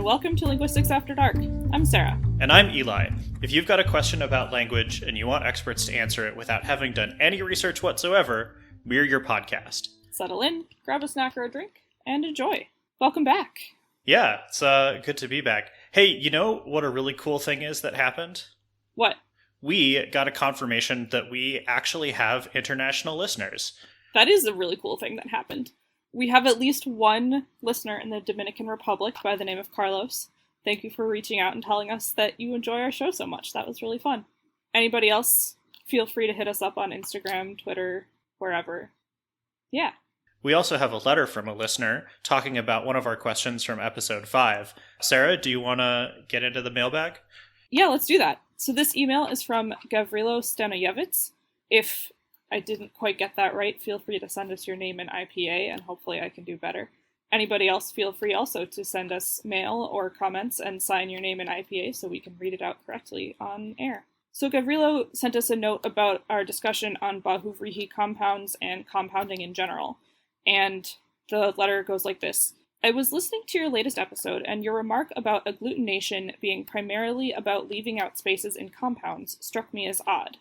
and welcome to Linguistics After Dark. I'm Sarah. And I'm Eli. If you've got a question about language and you want experts to answer it without having done any research whatsoever, we're your podcast. Settle in, grab a snack or a drink, and enjoy. Welcome back. Yeah, it's good to be back. Hey, you know what a really cool thing is that happened? What? We got a confirmation that we actually have international listeners. That is a really cool thing that happened. We have at least one listener in the Dominican Republic by the name of Carlos. Thank you for reaching out and telling us that you enjoy our show so much. That was really fun. Anybody else, feel free to hit us up on Instagram, Twitter, wherever. Yeah. We also have a letter from a listener talking about one of our questions from episode 5. Sarah, do you want to get into the mailbag? Yeah, let's do that. So this email is from Gavrilo Stanojevic. If I didn't quite get that right, feel free to send us your name and IPA, and hopefully I can do better. Anybody else, feel free also to send us mail or comments and sign your name and IPA so we can read it out correctly on air. So Gavrilo sent us a note about our discussion on Bahuvrihi compounds and compounding in general. And the letter goes like this. I was listening to your latest episode, and your remark about agglutination being primarily about leaving out spaces in compounds struck me as odd.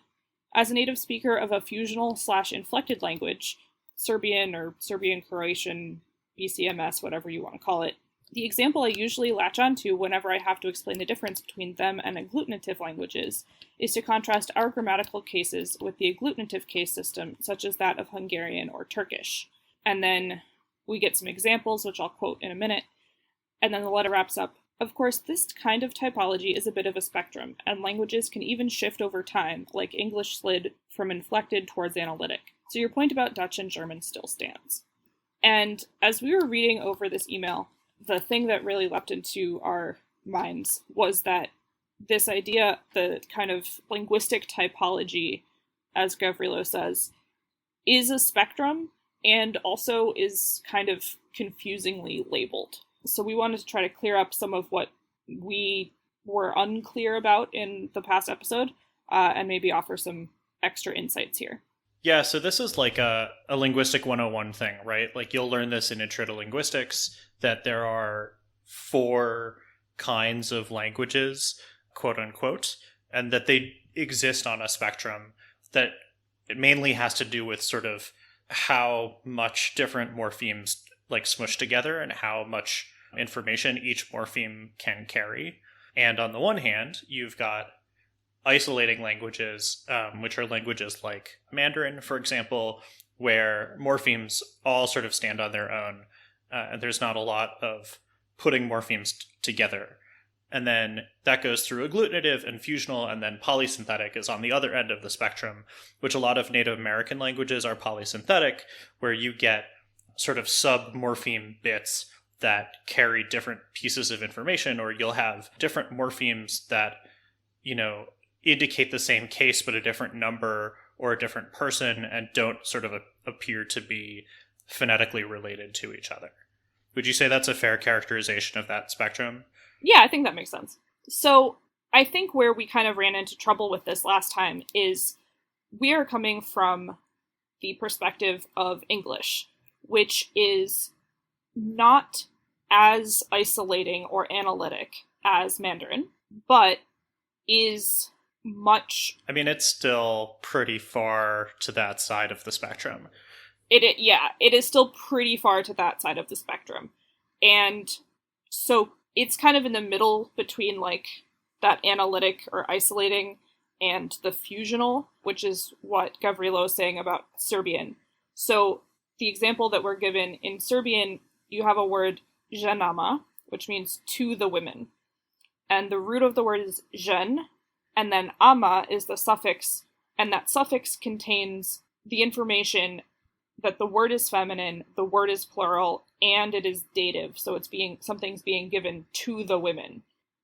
As a native speaker of a fusional/inflected language, Serbian or Serbian-Croatian, BCMS, whatever you want to call it, the example I usually latch onto whenever I have to explain the difference between them and agglutinative languages is to contrast our grammatical cases with the agglutinative case system, such as that of Hungarian or Turkish. And then we get some examples, which I'll quote in a minute, and then the letter wraps up. Of course, this kind of typology is a bit of a spectrum, and languages can even shift over time, like English slid from inflected towards analytic. So your point about Dutch and German still stands. And as we were reading over this email, the thing that really leapt into our minds was that this idea, the kind of linguistic typology, as Gavrilo says, is a spectrum and also is kind of confusingly labeled. So we wanted to try to clear up some of what we were unclear about in the past episode, and maybe offer some extra insights here. Yeah, so this is like a linguistic 101 thing, right? Like you'll learn this in Intro to Linguistics, that there are 4 kinds of languages, quote unquote, and that they exist on a spectrum that it mainly has to do with sort of how much different morphemes like smushed together and how much information each morpheme can carry. And on the one hand, you've got isolating languages, which are languages like Mandarin, for example, where morphemes all sort of stand on their own, and there's not a lot of putting morphemes together. And then that goes through agglutinative and fusional, and then polysynthetic is on the other end of the spectrum, which a lot of Native American languages are polysynthetic, where you get sort of sub-morpheme bits that carry different pieces of information, or you'll have different morphemes that, you know, indicate the same case but a different number or a different person and don't sort of appear to be phonetically related to each other. Would you say that's a fair characterization of that spectrum? Yeah, I think that makes sense. So I think where we kind of ran into trouble with this last time is we are coming from the perspective of English, which is not as isolating or analytic as Mandarin, but is much... I mean, it's still pretty far to that side of the spectrum. It is still pretty far to that side of the spectrum. And so it's kind of in the middle between, like, that analytic or isolating and the fusional, which is what Gavrilo is saying about Serbian. So the example that we're given in Serbian, you have a word ženama, which means to the women. And the root of the word is žen, and then ama is the suffix, and that suffix contains the information that the word is feminine, the word is plural, and it is dative, so something's being given to the women.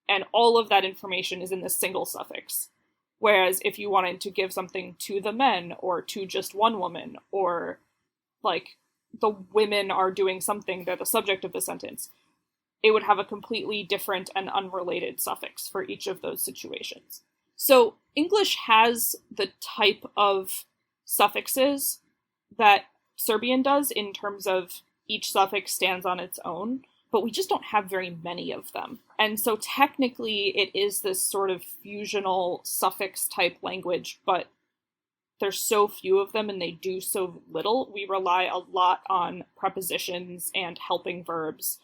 And all of that information is in the single suffix. Whereas if you wanted to give something to the men, or to just one woman, or like the women are doing something, they're the subject of the sentence, it would have a completely different and unrelated suffix for each of those situations. So English has the type of suffixes that Serbian does in terms of each suffix stands on its own, but we just don't have very many of them. And so technically it is this sort of fusional suffix type language, but there's so few of them and they do so little. We rely a lot on prepositions and helping verbs.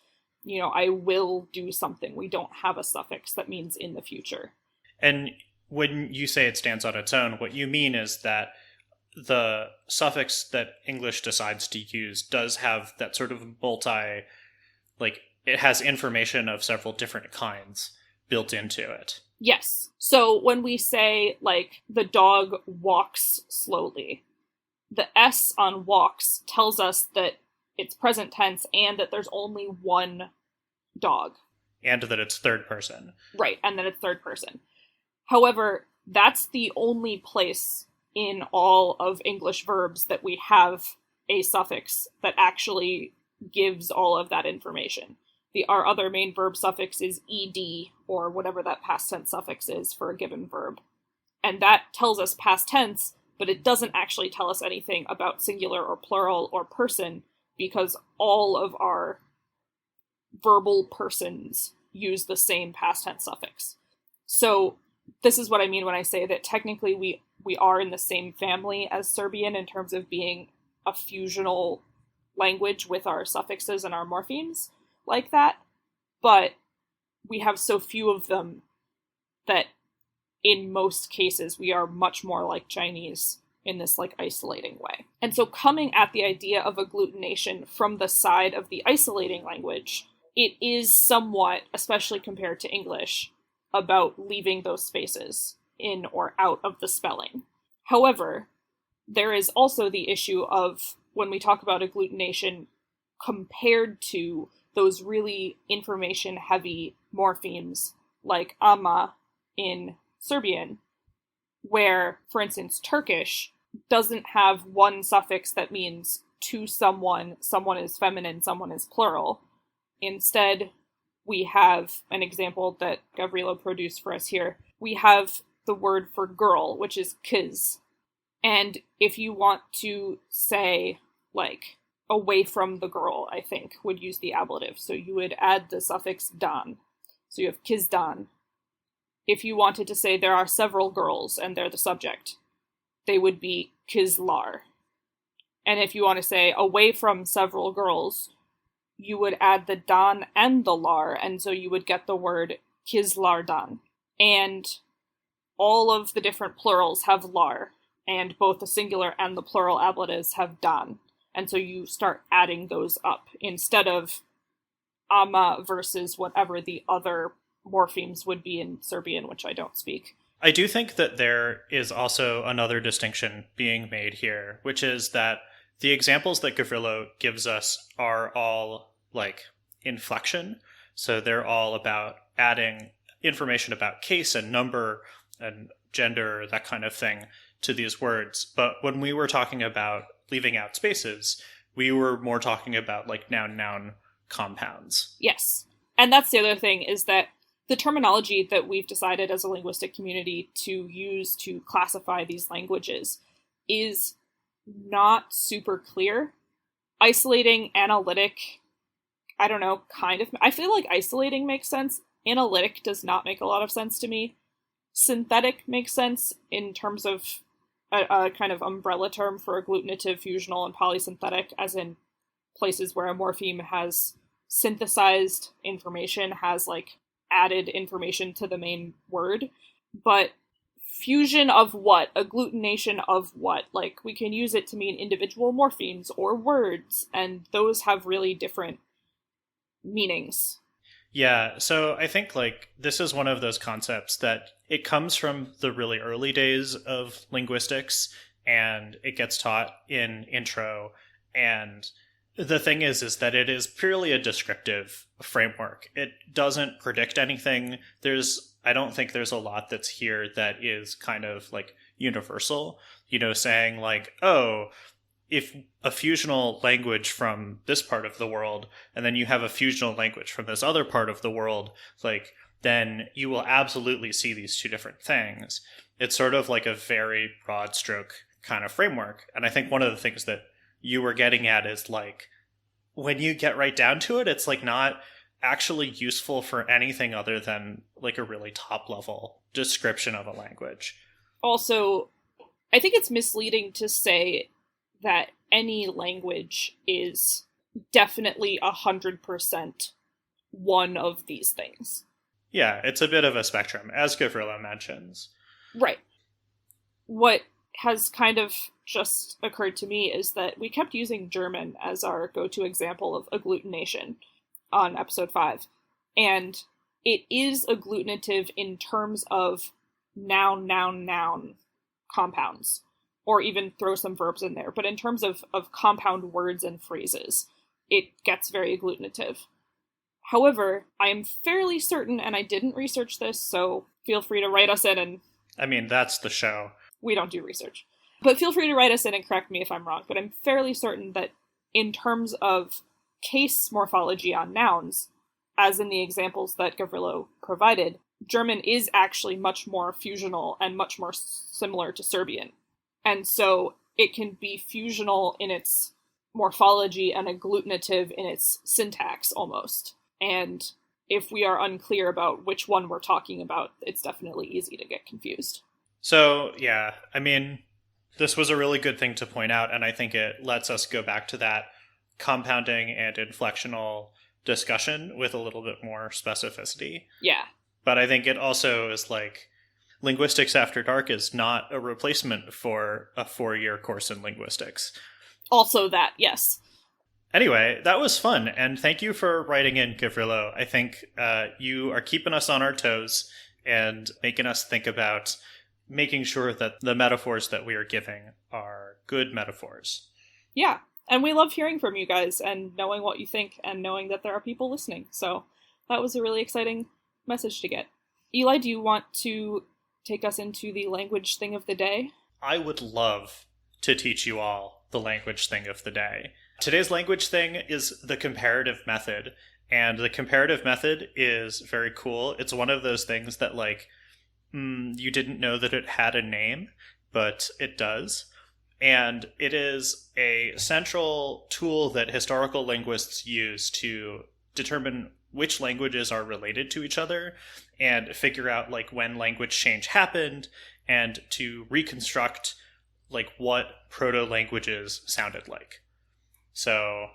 You know, I will do something. We don't have a suffix that means in the future. And when you say it stands on its own, what you mean is that the suffix that English decides to use does have that sort of it has information of several different kinds built into it. Yes. So when we say, like, the dog walks slowly, the S on walks tells us that it's present tense and that there's only one dog. And that it's third person. Right, and that it's third person. However, that's the only place in all of English verbs that we have a suffix that actually gives all of that information. Our other main verb suffix is ed, or whatever that past tense suffix is for a given verb. And that tells us past tense, but it doesn't actually tell us anything about singular or plural or person, because all of our verbal persons use the same past tense suffix. So this is what I mean when I say that technically we are in the same family as Serbian in terms of being a fusional language with our suffixes and our morphemes like that, but we have so few of them that in most cases we are much more like Chinese in this like isolating way. And so coming at the idea of agglutination from the side of the isolating language, it is somewhat, especially compared to English, about leaving those spaces in or out of the spelling. However, there is also the issue of when we talk about agglutination compared to those really information-heavy morphemes like ama in Serbian, where, for instance, Turkish doesn't have one suffix that means to someone is feminine, someone is plural. Instead, we have an example that Gavrilo produced for us here. We have the word for girl, which is kız. And if you want to say, like, away from the girl, I think, would use the ablative. So you would add the suffix dan. So you have kizdan. If you wanted to say there are several girls and they're the subject, they would be kizlar. And if you want to say away from several girls, you would add the dan and the lar, and so you would get the word kizlardan. And all of the different plurals have lar, and both the singular and the plural ablatives have dan. And so you start adding those up instead of ama versus whatever the other morphemes would be in Serbian, which I don't speak. I do think that there is also another distinction being made here, which is that the examples that Gavrilo gives us are all like inflection. So they're all about adding information about case and number and gender, that kind of thing, to these words. But when we were talking about leaving out spaces, we were more talking about like noun-noun compounds. Yes. And that's the other thing, is that the terminology that we've decided as a linguistic community to use to classify these languages is not super clear. Isolating, analytic, I don't know, kind of. I feel like isolating makes sense. Analytic does not make a lot of sense to me. Synthetic makes sense in terms of a kind of umbrella term for agglutinative, fusional, and polysynthetic, as in places where a morpheme has synthesized information, has like added information to the main word. But fusion of what? Agglutination of what? Like, we can use it to mean individual morphemes or words, and those have really different meanings. Yeah, so I think like this is one of those concepts that it comes from the really early days of linguistics, and it gets taught in intro. And the thing is that it is purely a descriptive framework. It doesn't predict anything. I don't think there's a lot that's here that is kind of like universal, saying like, oh, if a fusional language from this part of the world, and then you have a fusional language from this other part of the world, like, then you will absolutely see these two different things. It's sort of like a very broad stroke kind of framework. And I think one of the things that you were getting at is like, when you get right down to it, it's like not actually useful for anything other than like a really top level description of a language. Also, I think it's misleading to say that any language is definitely 100% one of these things. Yeah, it's a bit of a spectrum, as Gavrilo mentions. Right. What has kind of just occurred to me is that we kept using German as our go-to example of agglutination on episode 5. And it is agglutinative in terms of noun, noun, noun compounds, or even throw some verbs in there. But in terms of compound words and phrases, it gets very agglutinative. However, I am fairly certain, and I didn't research this, so feel free to write us in and... I mean, that's the show. We don't do research. But feel free to write us in and correct me if I'm wrong, but I'm fairly certain that in terms of case morphology on nouns, as in the examples that Gavrilo provided, German is actually much more fusional and much more similar to Serbian. And so it can be fusional in its morphology and agglutinative in its syntax, almost. And if we are unclear about which one we're talking about, it's definitely easy to get confused. So, yeah, I mean, this was a really good thing to point out, and I think it lets us go back to that compounding and inflectional discussion with a little bit more specificity. Yeah. But I think it also is like, Linguistics After Dark is not a replacement for a 4-year course in linguistics. Also that, yes. Anyway, that was fun, and thank you for writing in, Gavrilo. I think you are keeping us on our toes and making us think about making sure that the metaphors that we are giving are good metaphors. Yeah, and we love hearing from you guys and knowing what you think and knowing that there are people listening. So that was a really exciting message to get. Eli, do you want to take us into the language thing of the day? I would love to teach you all the language thing of the day. Today's language thing is the comparative method, and the comparative method is very cool. It's one of those things that, like, you didn't know that it had a name, but it does. And it is a central tool that historical linguists use to determine which languages are related to each other and figure out, like, when language change happened and to reconstruct, like, what proto-languages sounded like. So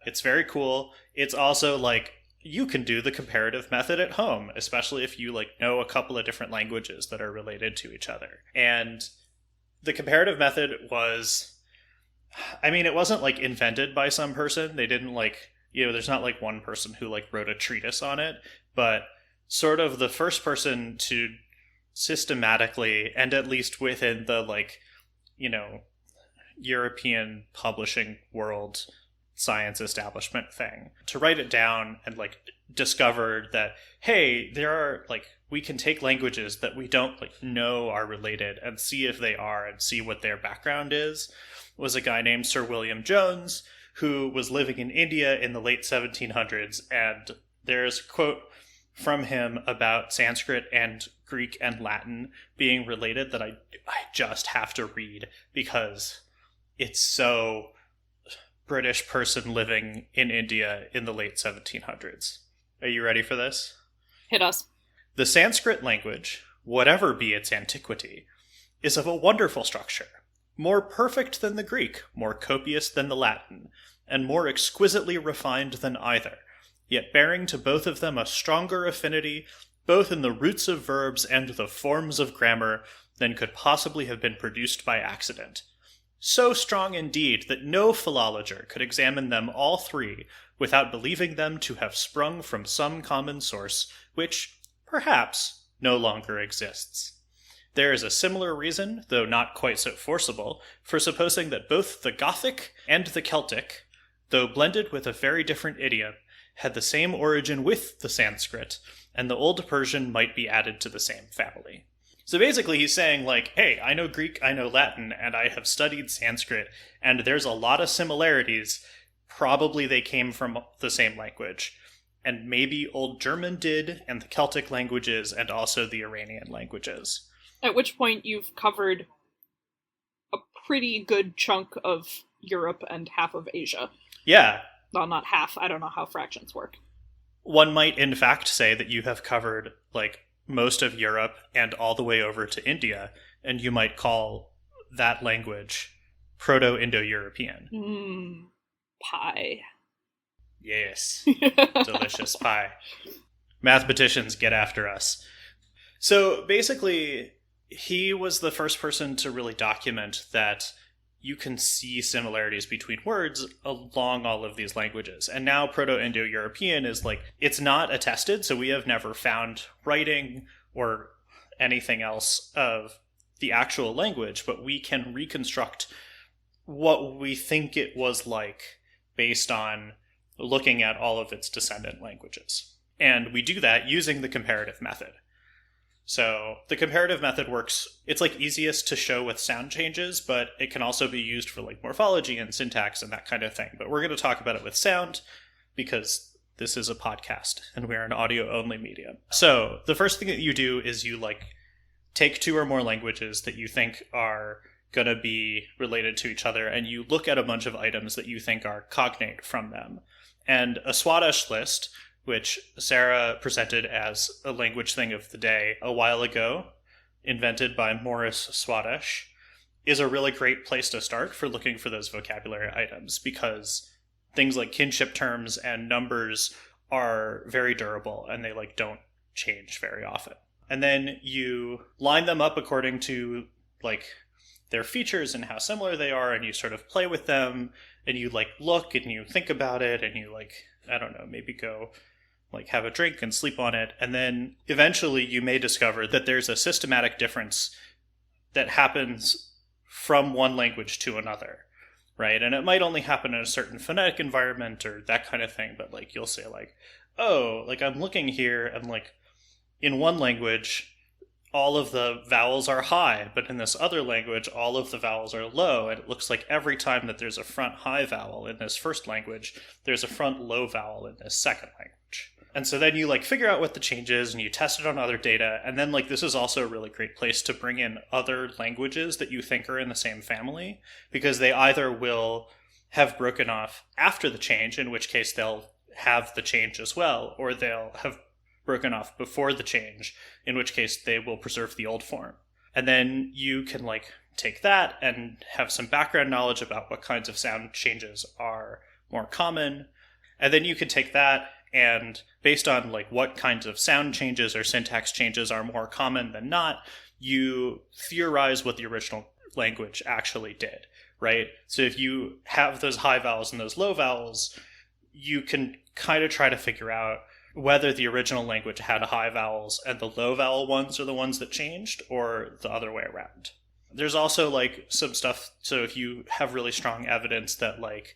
it's very cool. It's also, like, you can do the comparative method at home, especially if you, like, know a couple of different languages that are related to each other. And the comparative method was, I mean, it wasn't, like, invented by some person. They didn't, like, you know, there's not, like, one person who, like, wrote a treatise on it, but sort of the first person to systematically, and at least within the, like, you know, European publishing world science establishment thing, to write it down and, like, discovered that, hey, there are, like, we can take languages that we don't, like, know are related and see if they are and see what their background is, was a guy named Sir William Jones, who was living in India in the late 1700s, and there's a quote from him about Sanskrit and Greek and Latin being related that I just have to read because it's so British person living in India in the late 1700s. Are you ready for this? Hit us. The Sanskrit language, whatever be its antiquity, is of a wonderful structure, more perfect than the Greek, more copious than the Latin, and more exquisitely refined than either, yet bearing to both of them a stronger affinity, both in the roots of verbs and the forms of grammar, than could possibly have been produced by accident. So strong indeed that no philologer could examine them all three without believing them to have sprung from some common source, which, perhaps, no longer exists. There is a similar reason, though not quite so forcible, for supposing that both the Gothic and the Celtic, though blended with a very different idiom, had the same origin with the Sanskrit, and the Old Persian might be added to the same family. So basically he's saying, like, hey, I know Greek, I know Latin, and I have studied Sanskrit, and there's a lot of similarities. Probably they came from the same language. And maybe Old German did, and the Celtic languages, and also the Iranian languages. At which point you've covered a pretty good chunk of Europe and half of Asia. Yeah. Well, not half. I don't know how fractions work. one might in fact say that you have covered like most of Europe and all the way over to India, and you might call that language Proto-Indo-European. Pie. Yes. Delicious pie. Mathematicians, get after us. So basically, he was the first person to really document that you can see similarities between words along all of these languages. And now Proto-Indo-European is like, it's not attested, so we have never found writing or anything else of the actual language, but we can reconstruct what we think it was like based on looking at all of its descendant languages. And we do that using the comparative method. So the comparative method works, it's like easiest to show with sound changes, but it can also be used for like morphology and syntax and that kind of thing. But we're going to talk about it with sound because this is a podcast and we're an audio only medium. So the first thing that you do is you like take two or more languages that you think are going to be related to each other, and you look at a bunch of items that you think are cognate from them. And a Swadesh list, which Sarah presented as a language thing of the day a while ago, invented by Morris Swadesh, is a really great place to start for looking for those vocabulary items, because things like kinship terms and numbers are very durable and they like don't change very often. And then you line them up according to like their features and how similar they are, and you sort of play with them, and you like look and you think about it, and you like, I don't know, maybe go like have a drink and sleep on it. And then eventually you may discover that there's a systematic difference that happens from one language to another, right? And it might only happen in a certain phonetic environment or that kind of thing, but like you'll say like, oh, like I'm looking here and like in one language all of the vowels are high, but in this other language all of the vowels are low, and it looks like every time that there's a front high vowel in this first language, there's a front low vowel in this second language. And so then you like figure out what the change is and you test it on other data, and then like this is also a really great place to bring in other languages that you think are in the same family, because they either will have broken off after the change, in which case they'll have the change as well, or they'll have broken off before the change, in which case they will preserve the old form. And then you can like take that and have some background knowledge about what kinds of sound changes are more common. And then you can take that and based on like what kinds of sound changes or syntax changes are more common than not, you theorize what the original language actually did, right? So if you have those high vowels and those low vowels, you can kind of try to figure out whether the original language had high vowels and the low vowel ones are the ones that changed, or the other way around. There's also like some stuff, so if you have really strong evidence that like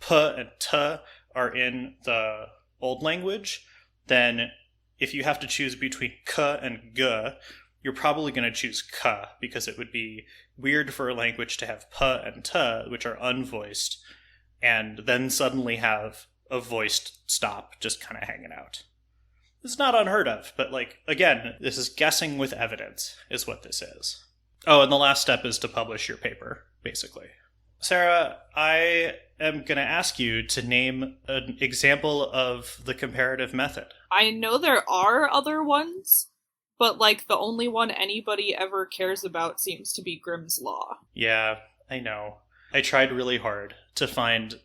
p and t are in the old language, then if you have to choose between k and g, you're probably going to choose k, because it would be weird for a language to have p and t, which are unvoiced, and then suddenly have a voiced stop just kind of hanging out. It's not unheard of, but like, again, this is guessing with evidence is what this is. Oh, and the last step is to publish your paper, basically. Sarah, I am going to ask you to name an example of the comparative method. I know there are other ones, but like the only one anybody ever cares about seems to be Grimm's Law. Yeah, I know. I tried really hard to find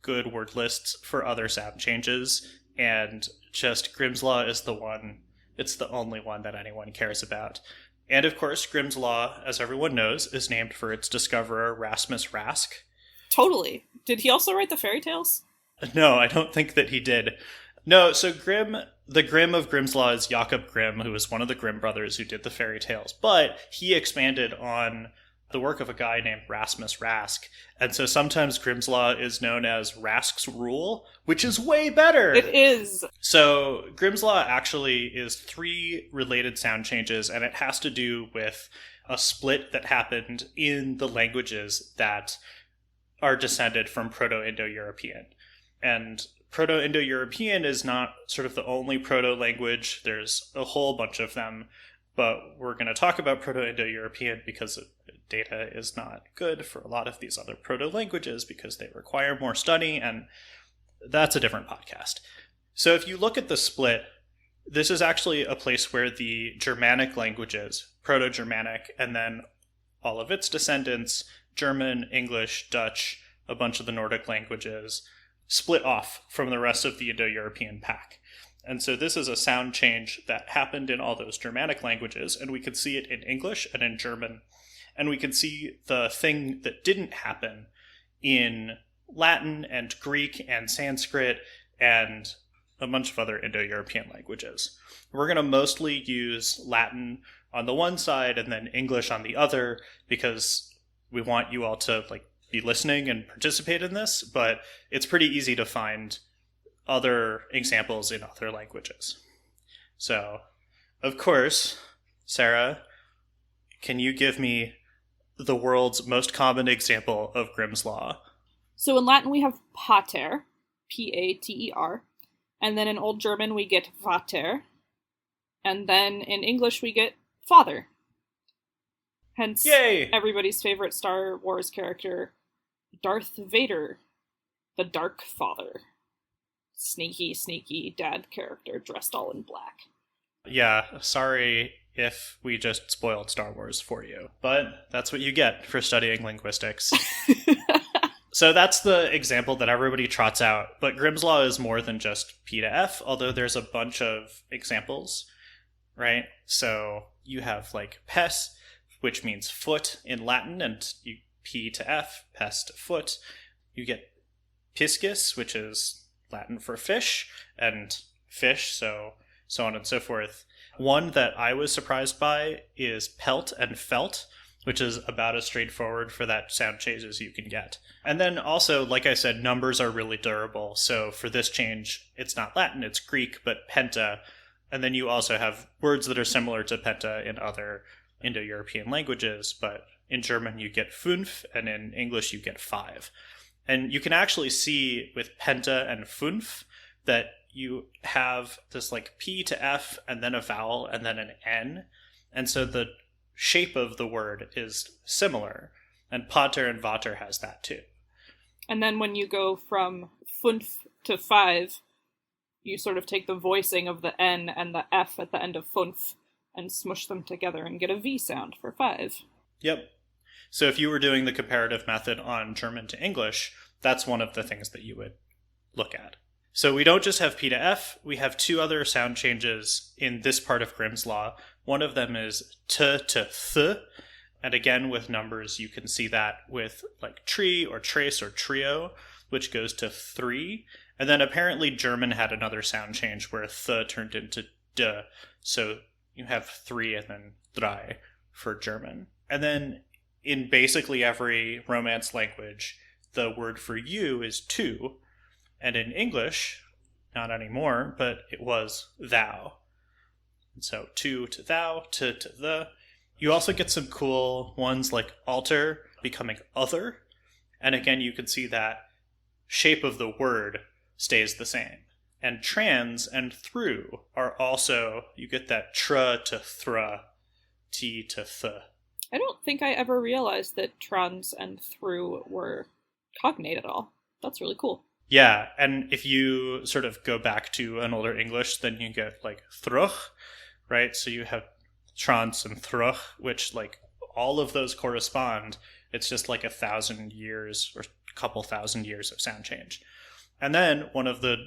good word lists for other sound changes, and just Grimm's Law is the one. It's the only one that anyone cares about. And of course, Grimm's Law, as everyone knows, is named for its discoverer, Rasmus Rask. Totally. Did he also write the fairy tales? No, I don't think that he did. No, so the Grimm of Grimm's Law is Jakob Grimm, who was one of the Grimm brothers who did the fairy tales, but he expanded on the work of a guy named Rasmus Rask. And so sometimes Grimm's Law is known as Rask's Rule, which is way better. It is. So Grimm's Law actually is 3 related sound changes, and it has to do with a split that happened in the languages that are descended from Proto-Indo-European. And Proto-Indo-European is not sort of the only proto-language. There's a whole bunch of them. But we're going to talk about Proto-Indo-European because data is not good for a lot of these other proto-languages because they require more study, and that's a different podcast. So if you look at the split, this is actually a place where the Germanic languages, Proto-Germanic, and then all of its descendants, German, English, Dutch, a bunch of the Nordic languages, split off from the rest of the Indo-European pack. And so this is a sound change that happened in all those Germanic languages, and we could see it in English and in German. And we can see the thing that didn't happen in Latin and Greek and Sanskrit and a bunch of other Indo-European languages. We're going to mostly use Latin on the one side and then English on the other, because we want you all to be listening and participate in this, but it's pretty easy to find other examples in other languages. So, of course, Sarah, can you give me the world's most common example of Grimm's Law? So in Latin we have pater, Pater, and then in Old German we get Vater, and then in English we get father. Hence, Yay! Everybody's favorite Star Wars character, Darth Vader, the Dark Father. Sneaky, sneaky dad character dressed all in black. Yeah, sorry if we just spoiled Star Wars for you, but that's what you get for studying linguistics. So that's the example that everybody trots out, but Grimm's Law is more than just P to F, although there's a bunch of examples, right? So you have pes, which means foot in Latin, and you P to F, pes to foot. You get piscis, which is Latin for fish, and fish, so on and so forth. One that I was surprised by is pelt and felt, which is about as straightforward for that sound change as you can get. And then also, like I said, numbers are really durable. So for this change, it's not Latin, it's Greek, but penta. And then you also have words that are similar to penta in other Indo-European languages, but in German you get fünf, and in English you get five. And you can actually see with penta and fünf that you have this P to F, and then a vowel, and then an N. And so the shape of the word is similar, and pater and vater has that too. And then when you go from fünf to five, you sort of take the voicing of the N and the F at the end of fünf and smush them together and get a V sound for five. Yep. So if you were doing the comparative method on German to English, that's one of the things that you would look at. So we don't just have P to F, we have two other sound changes in this part of Grimm's Law. One of them is T to th, and again with numbers you can see that with tree or trace or trio, which goes to 3. And then apparently German had another sound change where th turned into d, so you have 3 and then drei for German. And then in basically every Romance language, the word for you is to, and in English, not anymore, but it was thou. And so to thou, to the. You also get some cool ones like alter becoming other. And again, you can see that shape of the word stays the same. And trans and through are also, you get that tr to thra, t to th. I don't think I ever realized that trans and through were cognate at all. That's really cool. Yeah, and if you sort of go back to an older English, then you get thruch, right? So you have trans and thruch, which all of those correspond. It's just 1,000 years or a couple thousand years of sound change. And then one of the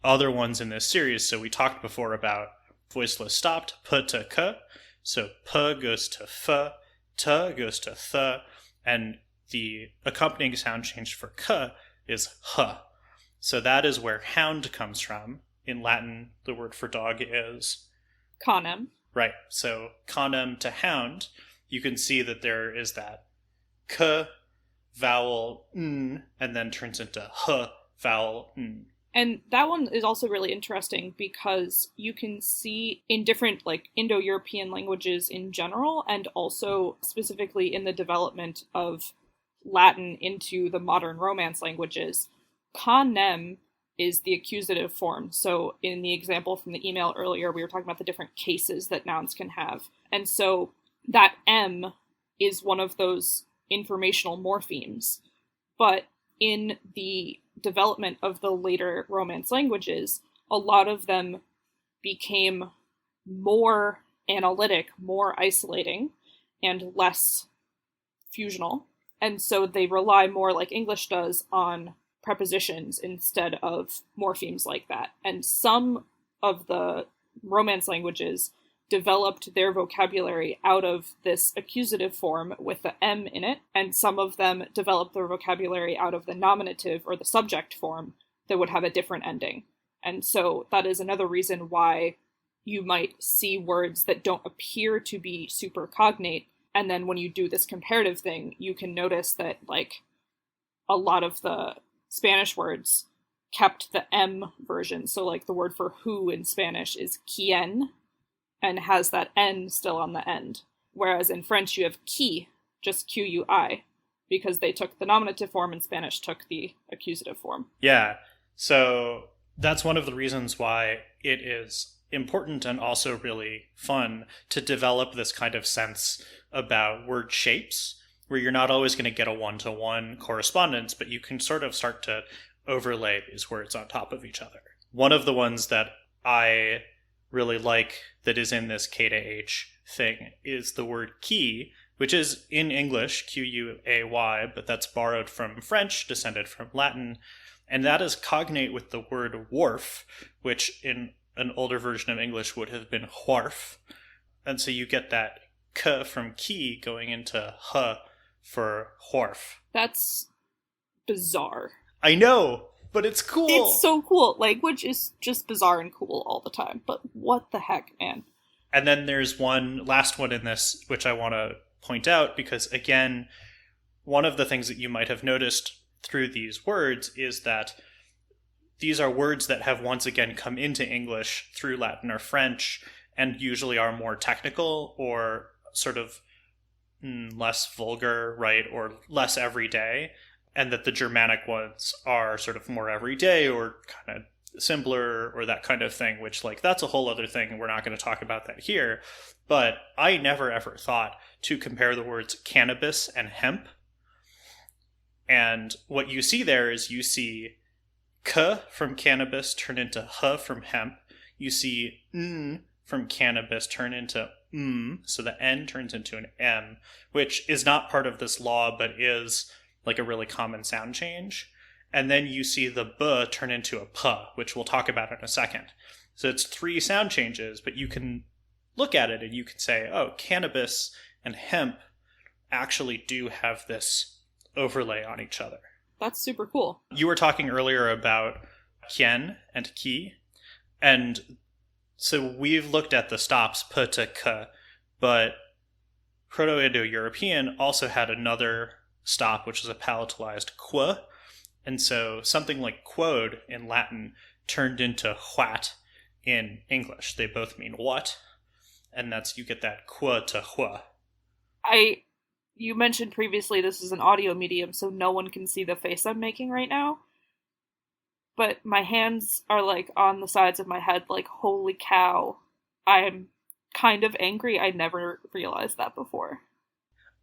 other ones in this series, so we talked before about voiceless stopped, p to k. So p goes to f, t goes to th, and the accompanying sound change for k is h. So that is where hound comes from. In Latin, the word for dog is canem. Right. So canem to hound, you can see that there is that k vowel n, and then turns into h vowel n. And that one is also really interesting because you can see in different Indo-European languages in general, and also specifically in the development of Latin into the modern Romance languages, canem is the accusative form. So in the example from the email earlier, we were talking about the different cases that nouns can have. And so that M is one of those informational morphemes. But in the development of the later Romance languages, a lot of them became more analytic, more isolating, and less fusional. And so they rely more, like English does, on prepositions instead of morphemes like that. And some of the Romance languages developed their vocabulary out of this accusative form with the M in it, and some of them developed their vocabulary out of the nominative or the subject form that would have a different ending. And so that is another reason why you might see words that don't appear to be super cognate, and then when you do this comparative thing, you can notice that, like, a lot of the Spanish words kept the M version. So, like, the word for who in Spanish is quien, and has that N still on the end. Whereas in French, you have qui, just Q-U-I, because they took the nominative form and Spanish took the accusative form. Yeah, so that's one of the reasons why it is important and also really fun to develop this kind of sense about word shapes, where you're not always going to get a one-to-one correspondence, but you can sort of start to overlay these words on top of each other. One of the ones that I really like that is in this K to H thing is the word key, which is in English Q-U-A-Y, but that's borrowed from French, descended from Latin, and that is cognate with the word wharf, which in an older version of English would have been wharf. And so you get that k from key going into h for wharf. That's bizarre. I know, but it's cool. It's so cool. Language is just bizarre and cool all the time, but what the heck, man? And then there's one last one in this, which I want to point out, because again, one of the things that you might have noticed through these words is that these are words that have once again come into English through Latin or French, and usually are more technical or sort of less vulgar, right, or less everyday, and that the Germanic ones are sort of more everyday or kind of simpler or that kind of thing, which, like, that's a whole other thing, and we're not going to talk about that here. But I never ever thought to compare the words cannabis and hemp. And what you see there is you see k from cannabis turn into h from hemp. You see n from cannabis turn into so the n turns into an m, which is not part of this law, but is like a really common sound change. And then you see the b turn into a p, which we'll talk about in a second. So it's 3 sound changes, but you can look at it and you can say, oh, cannabis and hemp actually do have this overlay on each other. That's super cool. You were talking earlier about quien and ki, and so we've looked at the stops p to k, but Proto-Indo-European also had another stop, which is a palatalized qu, and so something like quod in Latin turned into what in English. They both mean what, and that's, you get that qu to hua. You mentioned previously this is an audio medium, so no one can see the face I'm making right now. But my hands are, like, on the sides of my head, like, holy cow. I'm kind of angry. I never realized that before.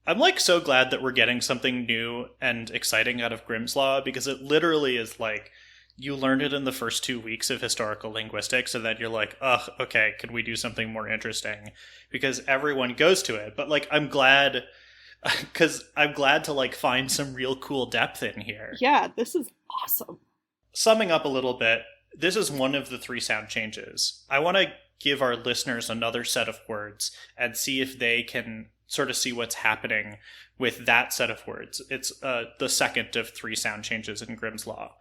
I'm, like, so glad that we're getting something new and exciting out of Grimm's Law, because it literally is like, you learned it in the first 2 weeks of historical linguistics, and then you're like, ugh, okay, can we do something more interesting? Because everyone goes to it. But, like, I'm glad, because I'm glad to, like, find some real cool depth in here. Yeah, this is awesome. Summing up a little bit, this is one of the 3 sound changes. I want to give our listeners another set of words and see if they can sort of see what's happening with that set of words. It's the second of 3 sound changes in Grimm's Law.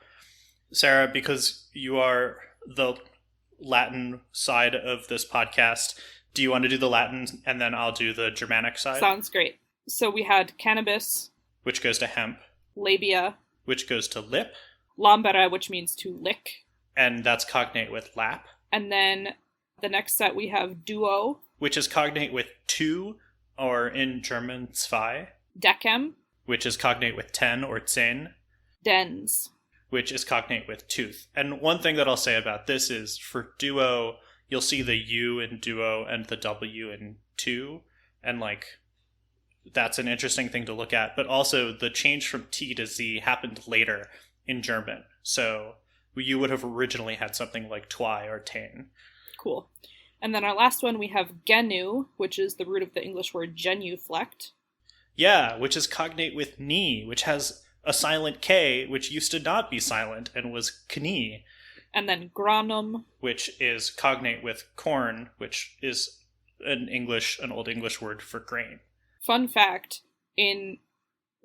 Sarah, because you are the Latin side of this podcast, do you want to do the Latin and then I'll do the Germanic side? Sounds great. So we had cannabis, which goes to hemp. Labia, which goes to lip. Lambere, which means to lick. And that's cognate with lap. And then the next set we have duo, which is cognate with 2, or in German, zwei. Decem, which is cognate with 10 or 10. Dens, which is cognate with tooth. And one thing that I'll say about this is, for duo, you'll see the U in duo and the W in two, and, like, that's an interesting thing to look at. But also, the change from T to Z happened later in German. So you would have originally had something like twy or tain. Cool. And then our last one, we have genu, which is the root of the English word genuflect. Yeah, which is cognate with ni, which has a silent K, which used to not be silent and was kni. And then granum, which is cognate with corn, which is an Old English word for grain. Fun fact, in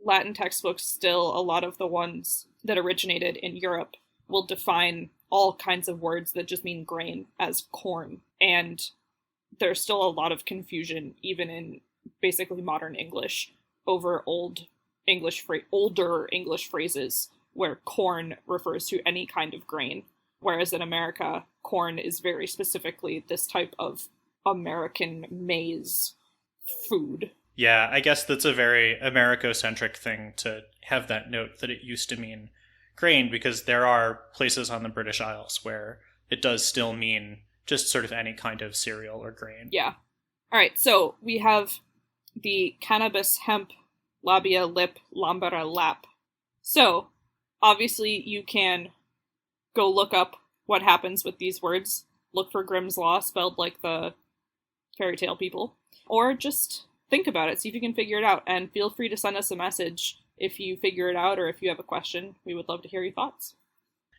Latin textbooks still, a lot of the ones that originated in Europe will define all kinds of words that just mean grain as corn. And there's still a lot of confusion, even in basically modern English, over older English phrases where corn refers to any kind of grain. Whereas in America, corn is very specifically this type of American maize food. Yeah, I guess that's a very Americocentric thing to have that note that it used to mean grain, because there are places on the British Isles where it does still mean just sort of any kind of cereal or grain. Yeah. All right, so we have the cannabis, hemp, labia, lip, lambara, lap. So, obviously you can go look up what happens with these words. Look for Grimm's Law, spelled like the fairy tale people. Or just think about it, see if you can figure it out, and feel free to send us a message if you figure it out or if you have a question. We would love to hear your thoughts.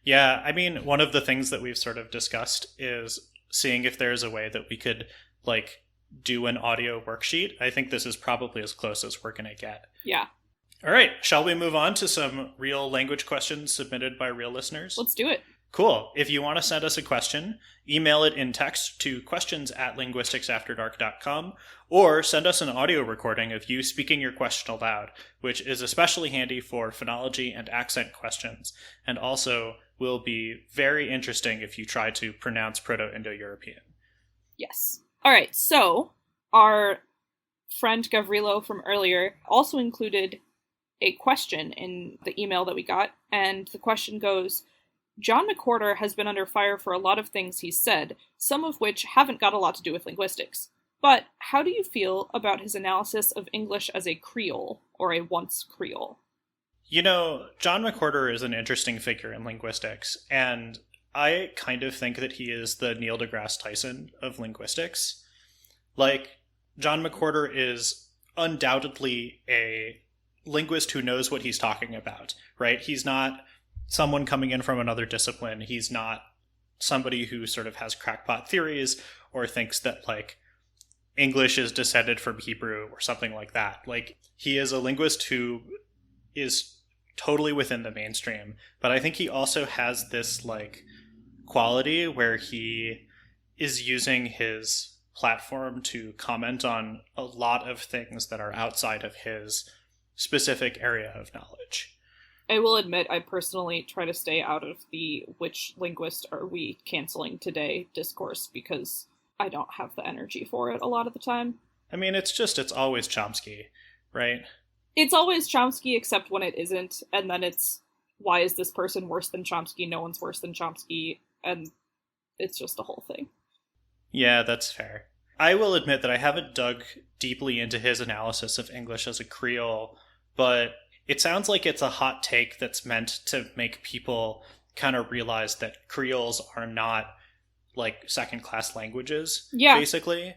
Yeah, I mean, one of the things that we've sort of discussed is seeing if there's a way that we could, like, do an audio worksheet. I think this is probably as close as we're going to get. Yeah. All right, shall we move on to some real language questions submitted by real listeners? Let's do it. Cool. If you want to send us a question, email it in text to questions@linguisticsafterdark.com, or send us an audio recording of you speaking your question aloud, which is especially handy for phonology and accent questions, and also will be very interesting if you try to pronounce Proto-Indo-European. Yes. All right, so our friend Gavrilo from earlier also included a question in the email that we got, and the question goes, John McWhorter has been under fire for a lot of things he's said, some of which haven't got a lot to do with linguistics. But how do you feel about his analysis of English as a creole, or a once creole? You know, John McWhorter is an interesting figure in linguistics, and I kind of think that he is the Neil deGrasse Tyson of linguistics. Like, John McWhorter is undoubtedly a linguist who knows what he's talking about, right? He's not someone coming in from another discipline. He's not somebody who sort of has crackpot theories or thinks that, like, English is descended from Hebrew or something like that. Like, he is a linguist who is totally within the mainstream, but I think he also has this, like, quality where he is using his platform to comment on a lot of things that are outside of his specific area of knowledge. I will admit, I personally try to stay out of the which linguist are we canceling today discourse, because I don't have the energy for it a lot of the time. I mean, it's always Chomsky, right? It's always Chomsky, except when it isn't, and then it's, why is this person worse than Chomsky? No one's worse than Chomsky, and it's just a whole thing. Yeah, that's fair. I will admit that I haven't dug deeply into his analysis of English as a creole, but it sounds like it's a hot take that's meant to make people kind of realize that creoles are not, like, second-class languages, basically.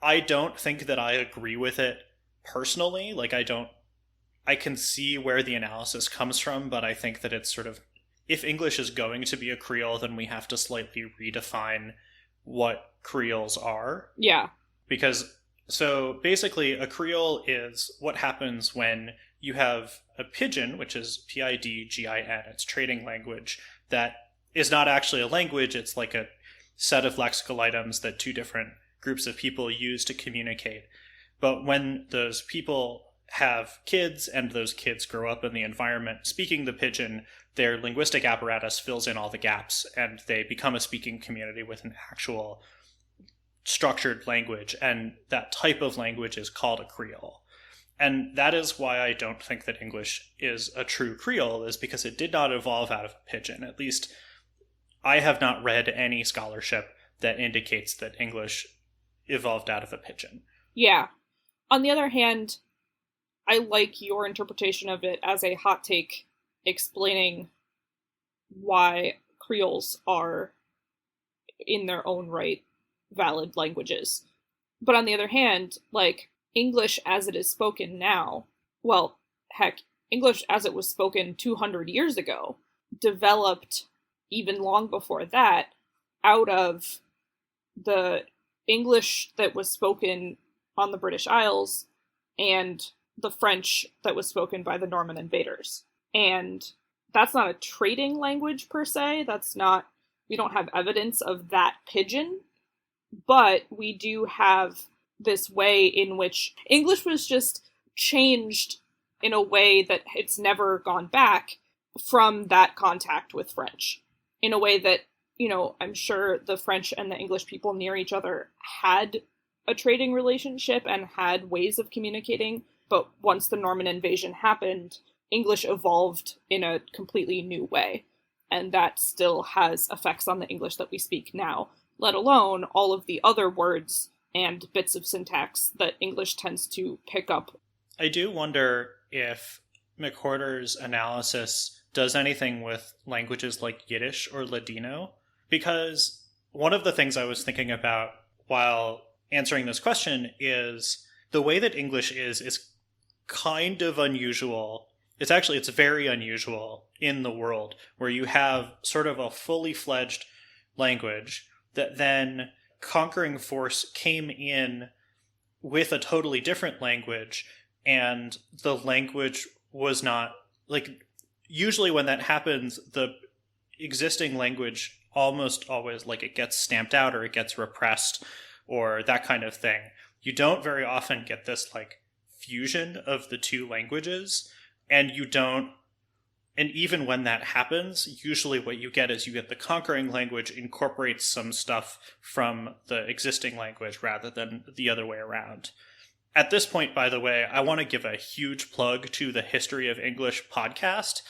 I don't think that I agree with it personally. Like, I can see where the analysis comes from, but I think that it's sort of, if English is going to be a creole, then we have to slightly redefine what creoles are. Yeah. Because, so basically, a creole is what happens when you have a pidgin, which is P-I-D-G-I-N, it's trading language, that is not actually a language, it's like a set of lexical items that two different groups of people use to communicate. But when those people have kids, and those kids grow up in the environment speaking the pidgin, their linguistic apparatus fills in all the gaps, and they become a speaking community with an actual structured language, and that type of language is called a creole. And that is why I don't think that English is a true creole, is because it did not evolve out of a pidgin. At least, I have not read any scholarship that indicates that English evolved out of a pidgin. Yeah. On the other hand, I like your interpretation of it as a hot take explaining why creoles are, in their own right, valid languages. But on the other hand, like, English as it is spoken now, well, heck, English as it was spoken 200 years ago, developed even long before that out of the English that was spoken on the British Isles and the French that was spoken by the Norman invaders. And that's not a trading language per se. We don't have evidence of that pidgin, but we do have this way in which English was just changed in a way that it's never gone back from that contact with French. In a way that, I'm sure the French and the English people near each other had a trading relationship and had ways of communicating, but once the Norman invasion happened, English evolved in a completely new way. And that still has effects on the English that we speak now, let alone all of the other words and bits of syntax that English tends to pick up. I do wonder if McWhorter's analysis does anything with languages like Yiddish or Ladino, because one of the things I was thinking about while answering this question is the way that English is kind of unusual. It's very unusual in the world, where you have sort of a fully fledged language that then conquering force came in with a totally different language, and the language was not, like, usually when that happens, the existing language almost always, like, it gets stamped out or it gets repressed or that kind of thing. You don't very often get this, like, fusion of the two languages, and even when that happens, usually what you get is you get the conquering language incorporates some stuff from the existing language rather than the other way around. At this point, by the way, I want to give a huge plug to the History of English podcast,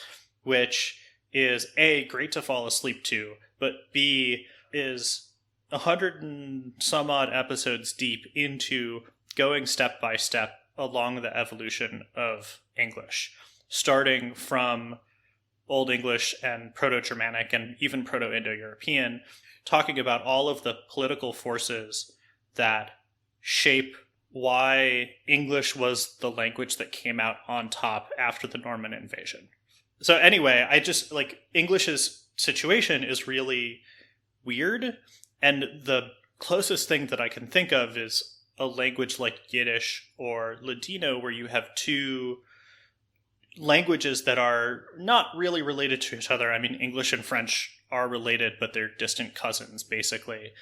which is A, great to fall asleep to, but B, is 100 and some odd episodes deep into going step by step along the evolution of English, starting from Old English and Proto-Germanic and even Proto-Indo-European, talking about all of the political forces that shape why English was the language that came out on top after the Norman invasion. So anyway, English's situation is really weird, and the closest thing that I can think of is a language like Yiddish or Ladino, where you have two languages that are not really related to each other. I mean, English and French are related, but they're distant cousins, basically.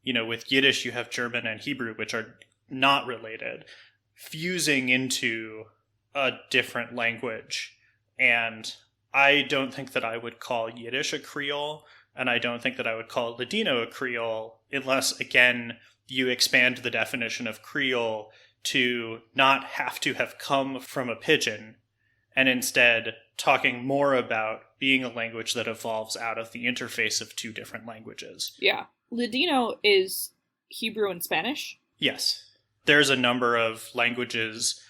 With Yiddish, you have German and Hebrew, which are not related, fusing into a different language. And I don't think that I would call Yiddish a creole, and I don't think that I would call Ladino a creole, unless, again, you expand the definition of creole to not have to have come from a pidgin, and instead talking more about being a language that evolves out of the interface of two different languages. Yeah. Ladino is Hebrew and Spanish? Yes. There's a number of languages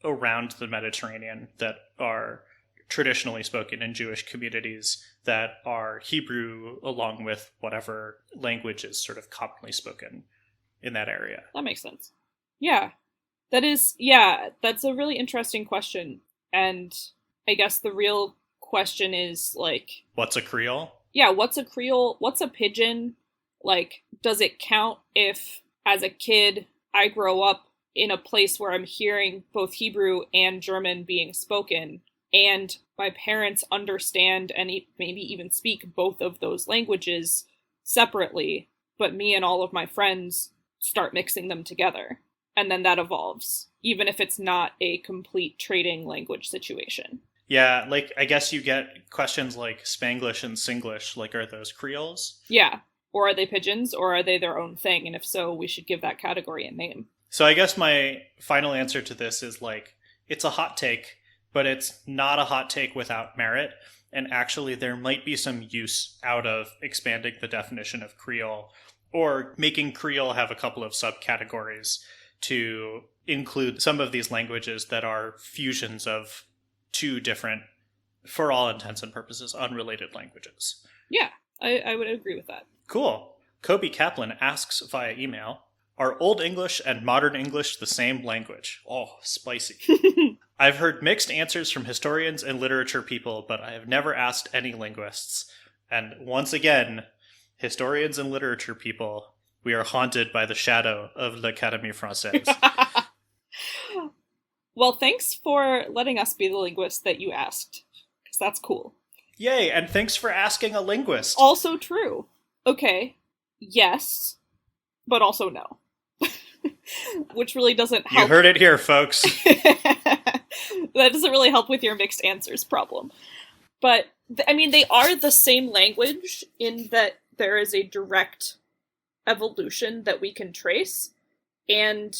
around the Mediterranean that are traditionally spoken in Jewish communities that are Hebrew, along with whatever language is sort of commonly spoken in that area. That makes sense. Yeah. That's a really interesting question. And I guess the real question is, like, what's a creole? Yeah, what's a creole? What's a pidgin? Like, does it count if, as a kid, I grow up in a place where I'm hearing both Hebrew and German being spoken, and my parents understand and maybe even speak both of those languages separately, but me and all of my friends start mixing them together, and then that evolves, even if it's not a complete trading language situation. Yeah, like, I guess you get questions like Spanglish and Singlish, like, are those creoles? Yeah. Or are they pidgins, or are they their own thing? And if so, we should give that category a name. So I guess my final answer to this is, like, it's a hot take, but it's not a hot take without merit. And actually, there might be some use out of expanding the definition of Creole, or making Creole have a couple of subcategories to include some of these languages that are fusions of two different, for all intents and purposes, unrelated languages. Yeah. I would agree with that. Cool. Kobe Kaplan asks via email, are Old English and Modern English the same language? Oh, spicy. I've heard mixed answers from historians and literature people, but I have never asked any linguists. And once again, historians and literature people, we are haunted by the shadow of l'Académie Française. Well, thanks for letting us be the linguist that you asked, because that's cool. Yay, and thanks for asking a linguist. Also true. Okay, yes, but also no. Which really doesn't help. You heard it here, folks. That doesn't really help with your mixed answers problem. But, I mean, they are the same language in that there is a direct evolution that we can trace, and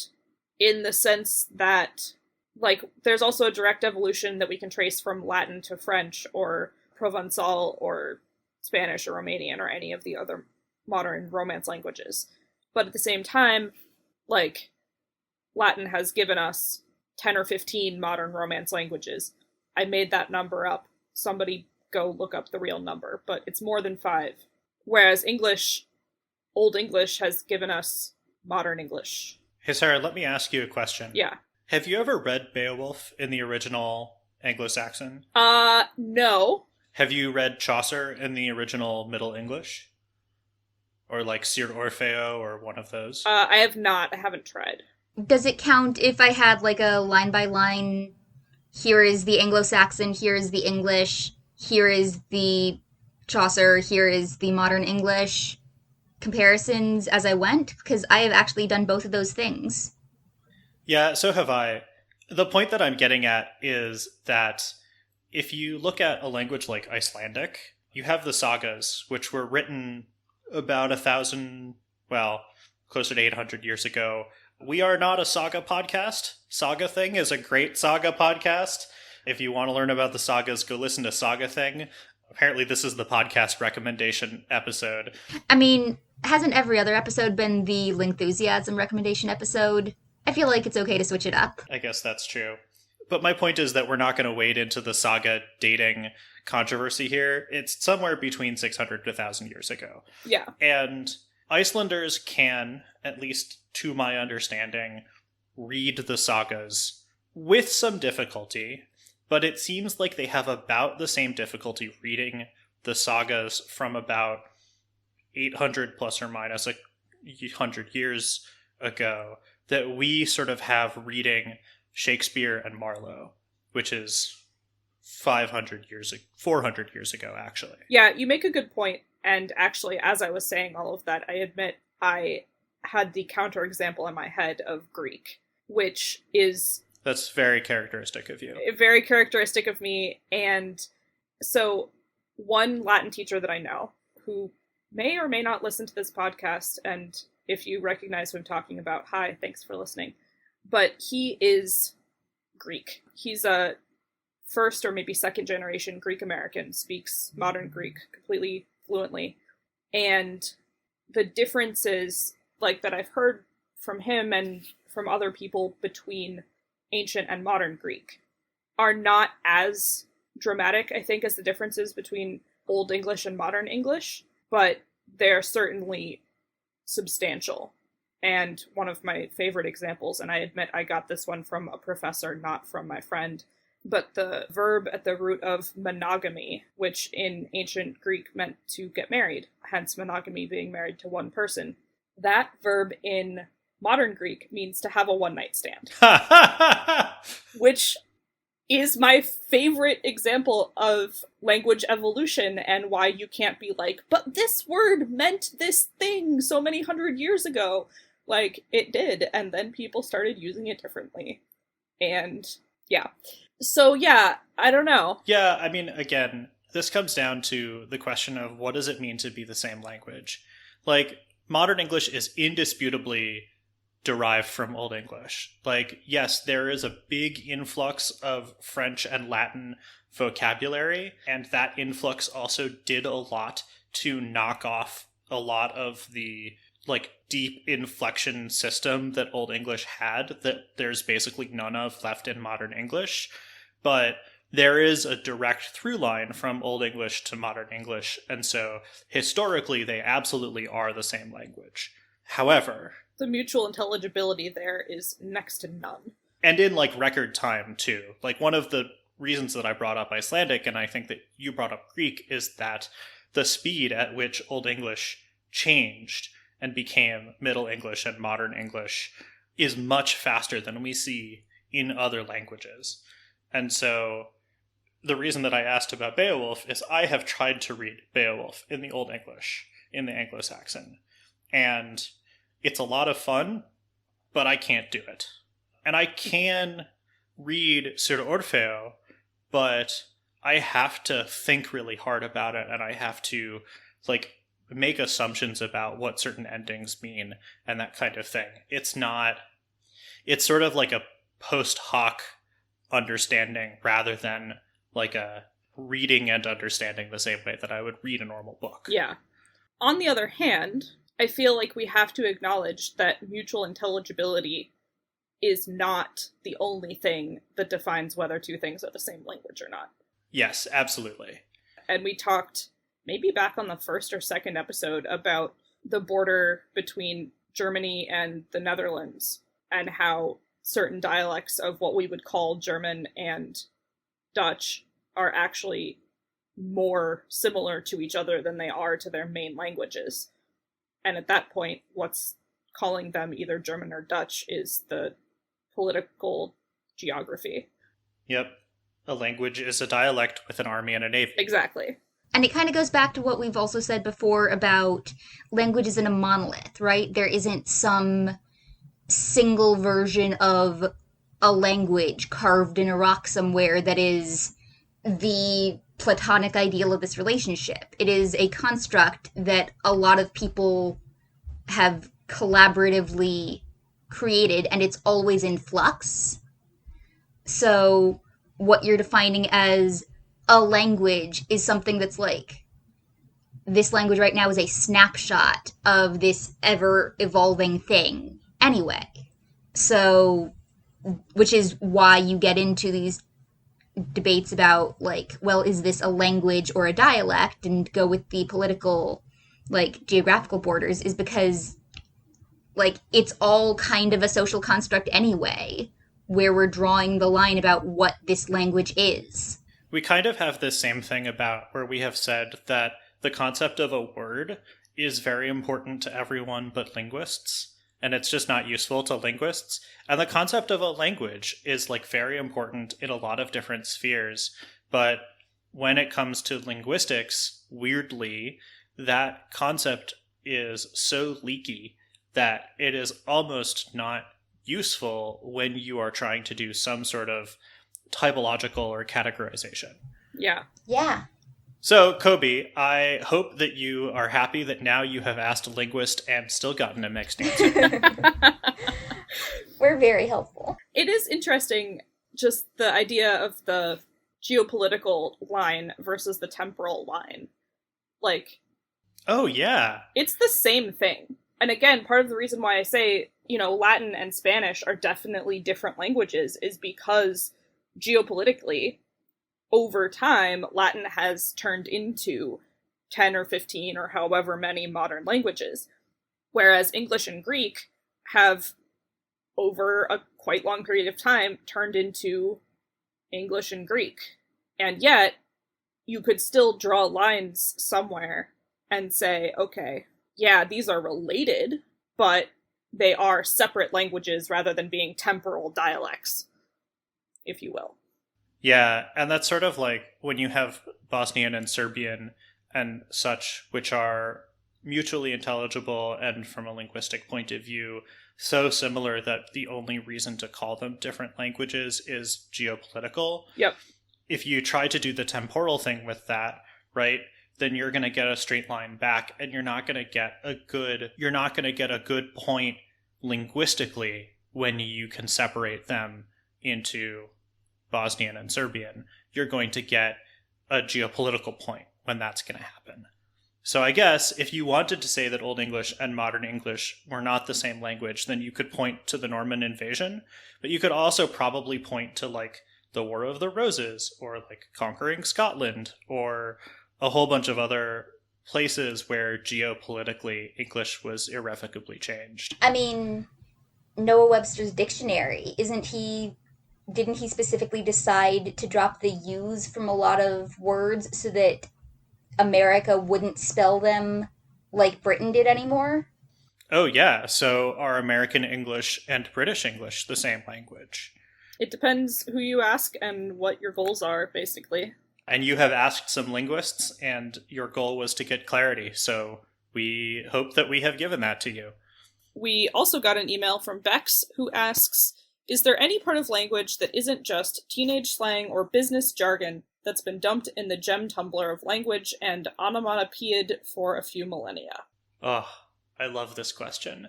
in the sense that, like, there's also a direct evolution that we can trace from Latin to French, or Provençal, or Spanish, or Romanian, or any of the other modern Romance languages. But at the same time, like, Latin has given us 10 or 15 modern Romance languages. I made that number up. Somebody go look up the real number, but it's more than 5. Whereas English, Old English, has given us modern English. Hey, Sarah, let me ask you a question. Yeah. Have you ever read Beowulf in the original Anglo-Saxon? No. Have you read Chaucer in the original Middle English? Or like Sir Orfeo or one of those? I have not. I haven't tried. Does it count if I had like a line by line, here is the Anglo-Saxon, here is the English, here is the Chaucer, here is the modern English comparisons as I went? Because I have actually done both of those things. Yeah, so have I. The point that I'm getting at is that if you look at a language like Icelandic, you have the sagas, which were written about 1,000, well, closer to 800 years ago. We are not a saga podcast. Saga Thing is a great saga podcast. If you want to learn about the sagas, go listen to Saga Thing. Apparently this is the podcast recommendation episode. I mean, hasn't every other episode been the Lingthusiasm recommendation episode? I feel like it's okay to switch it up. I guess that's true. But my point is that we're not going to wade into the saga dating controversy here. It's somewhere between 600 to 1,000 years ago. Yeah. And Icelanders can, at least to my understanding, read the sagas with some difficulty, but it seems like they have about the same difficulty reading the sagas from about 800 plus or minus 100 years ago that we sort of have reading Shakespeare and Marlowe, which is 400 years ago, actually. Yeah, you make a good point. And actually, as I was saying all of that, I admit I had the counterexample in my head of Greek, which is... That's very characteristic of you. Very characteristic of me. And so one Latin teacher that I know, who may or may not listen to this podcast, and if you recognize who I'm talking about, hi, thanks for listening. But he is Greek. He's a first or maybe second generation Greek American, speaks modern Greek completely fluently. And the differences, like, that I've heard from him and from other people between ancient and modern Greek are not as dramatic, I think, as the differences between Old English and modern English, but they're certainly substantial. And one of my favorite examples, and I admit I got this one from a professor, not from my friend, but the verb at the root of monogamy, which in ancient Greek meant to get married, hence monogamy being married to one person. That verb in modern Greek means to have a one-night stand. Which is my favorite example of language evolution and why you can't be like, but this word meant this thing so many hundred years ago. Like, it did, and then people started using it differently. And, yeah. So, yeah, I don't know. Yeah, I mean, again, this comes down to the question of what does it mean to be the same language? Like, modern English is indisputably derived from Old English. Like, yes, there is a big influx of French and Latin vocabulary, and that influx also did a lot to knock off a lot of the, like, deep inflection system that Old English had that there's basically none of left in modern English. But there is a direct through line from Old English to modern English, and so historically they absolutely are the same language. However, the mutual intelligibility there is next to none. And in like record time too. Like one of the reasons that I brought up Icelandic, and I think that you brought up Greek, is that the speed at which Old English changed and became Middle English and Modern English is much faster than we see in other languages. And so the reason that I asked about Beowulf is I have tried to read Beowulf in the Old English, in the Anglo-Saxon, and it's a lot of fun, but I can't do it. And I can read Sir Orfeo, but I have to think really hard about it, and I have to like make assumptions about what certain endings mean and that kind of thing. It's sort of like a post hoc understanding rather than like a reading and understanding the same way that I would read a normal book. Yeah. On the other hand, I feel like we have to acknowledge that mutual intelligibility is not the only thing that defines whether two things are the same language or not. Yes, absolutely. And we talked maybe back on the first or second episode about the border between Germany and the Netherlands and how certain dialects of what we would call German and Dutch are actually more similar to each other than they are to their main languages. And at that point, what's calling them either German or Dutch is the political geography. Yep. A language is a dialect with an army and a navy. Exactly. And it kind of goes back to what we've also said before about language isn't a monolith, right? There isn't some single version of a language carved in a rock somewhere that is the platonic ideal of this relationship. It is a construct that a lot of people have collaboratively created, and it's always in flux. So what you're defining as a language is something that's like, this language right now is a snapshot of this ever-evolving thing anyway. So, which is why you get into these debates about, like, well, is this a language or a dialect, and go with the political, like, geographical borders, is because, like, it's all kind of a social construct anyway, where we're drawing the line about what this language is. We kind of have this same thing about where we have said that the concept of a word is very important to everyone but linguists, and it's just not useful to linguists. And the concept of a language is like very important in a lot of different spheres, but when it comes to linguistics, weirdly, that concept is so leaky that it is almost not useful when you are trying to do some sort of typological or categorization. Yeah. Yeah. So, Kobe, I hope that you are happy that now you have asked a linguist and still gotten a mixed answer. We're very helpful. It is interesting, just the idea of the geopolitical line versus the temporal line. Like, oh, yeah. It's the same thing. And again, part of the reason why I say, Latin and Spanish are definitely different languages is because geopolitically, over time, Latin has turned into 10 or 15 or however many modern languages, whereas English and Greek have, over a quite long period of time, turned into English and Greek. And yet, you could still draw lines somewhere and say, okay, yeah, these are related, but they are separate languages rather than being temporal dialects, if you will. Yeah, and that's sort of like when you have Bosnian and Serbian and such, which are mutually intelligible and from a linguistic point of view, so similar that the only reason to call them different languages is geopolitical. Yep. If you try to do the temporal thing with that, right, then you're going to get a straight line back, and you're not going to get a good point linguistically when you can separate them into Bosnian and Serbian. You're going to get a geopolitical point when that's going to happen. So I guess if you wanted to say that Old English and Modern English were not the same language, then you could point to the Norman invasion, but you could also probably point to like the War of the Roses, or like conquering Scotland, or a whole bunch of other places where geopolitically English was irrevocably changed. I mean, Noah Webster's dictionary, didn't he specifically decide to drop the U's from a lot of words so that America wouldn't spell them like Britain did anymore? Oh, yeah. So are American English and British English the same language? It depends who you ask and what your goals are, basically. And you have asked some linguists, and your goal was to get clarity. So we hope that we have given that to you. We also got an email from Bex, who asks, is there any part of language that isn't just teenage slang or business jargon that's been dumped in the gem tumbler of language and onomatopoeied for a few millennia? Oh, I love this question.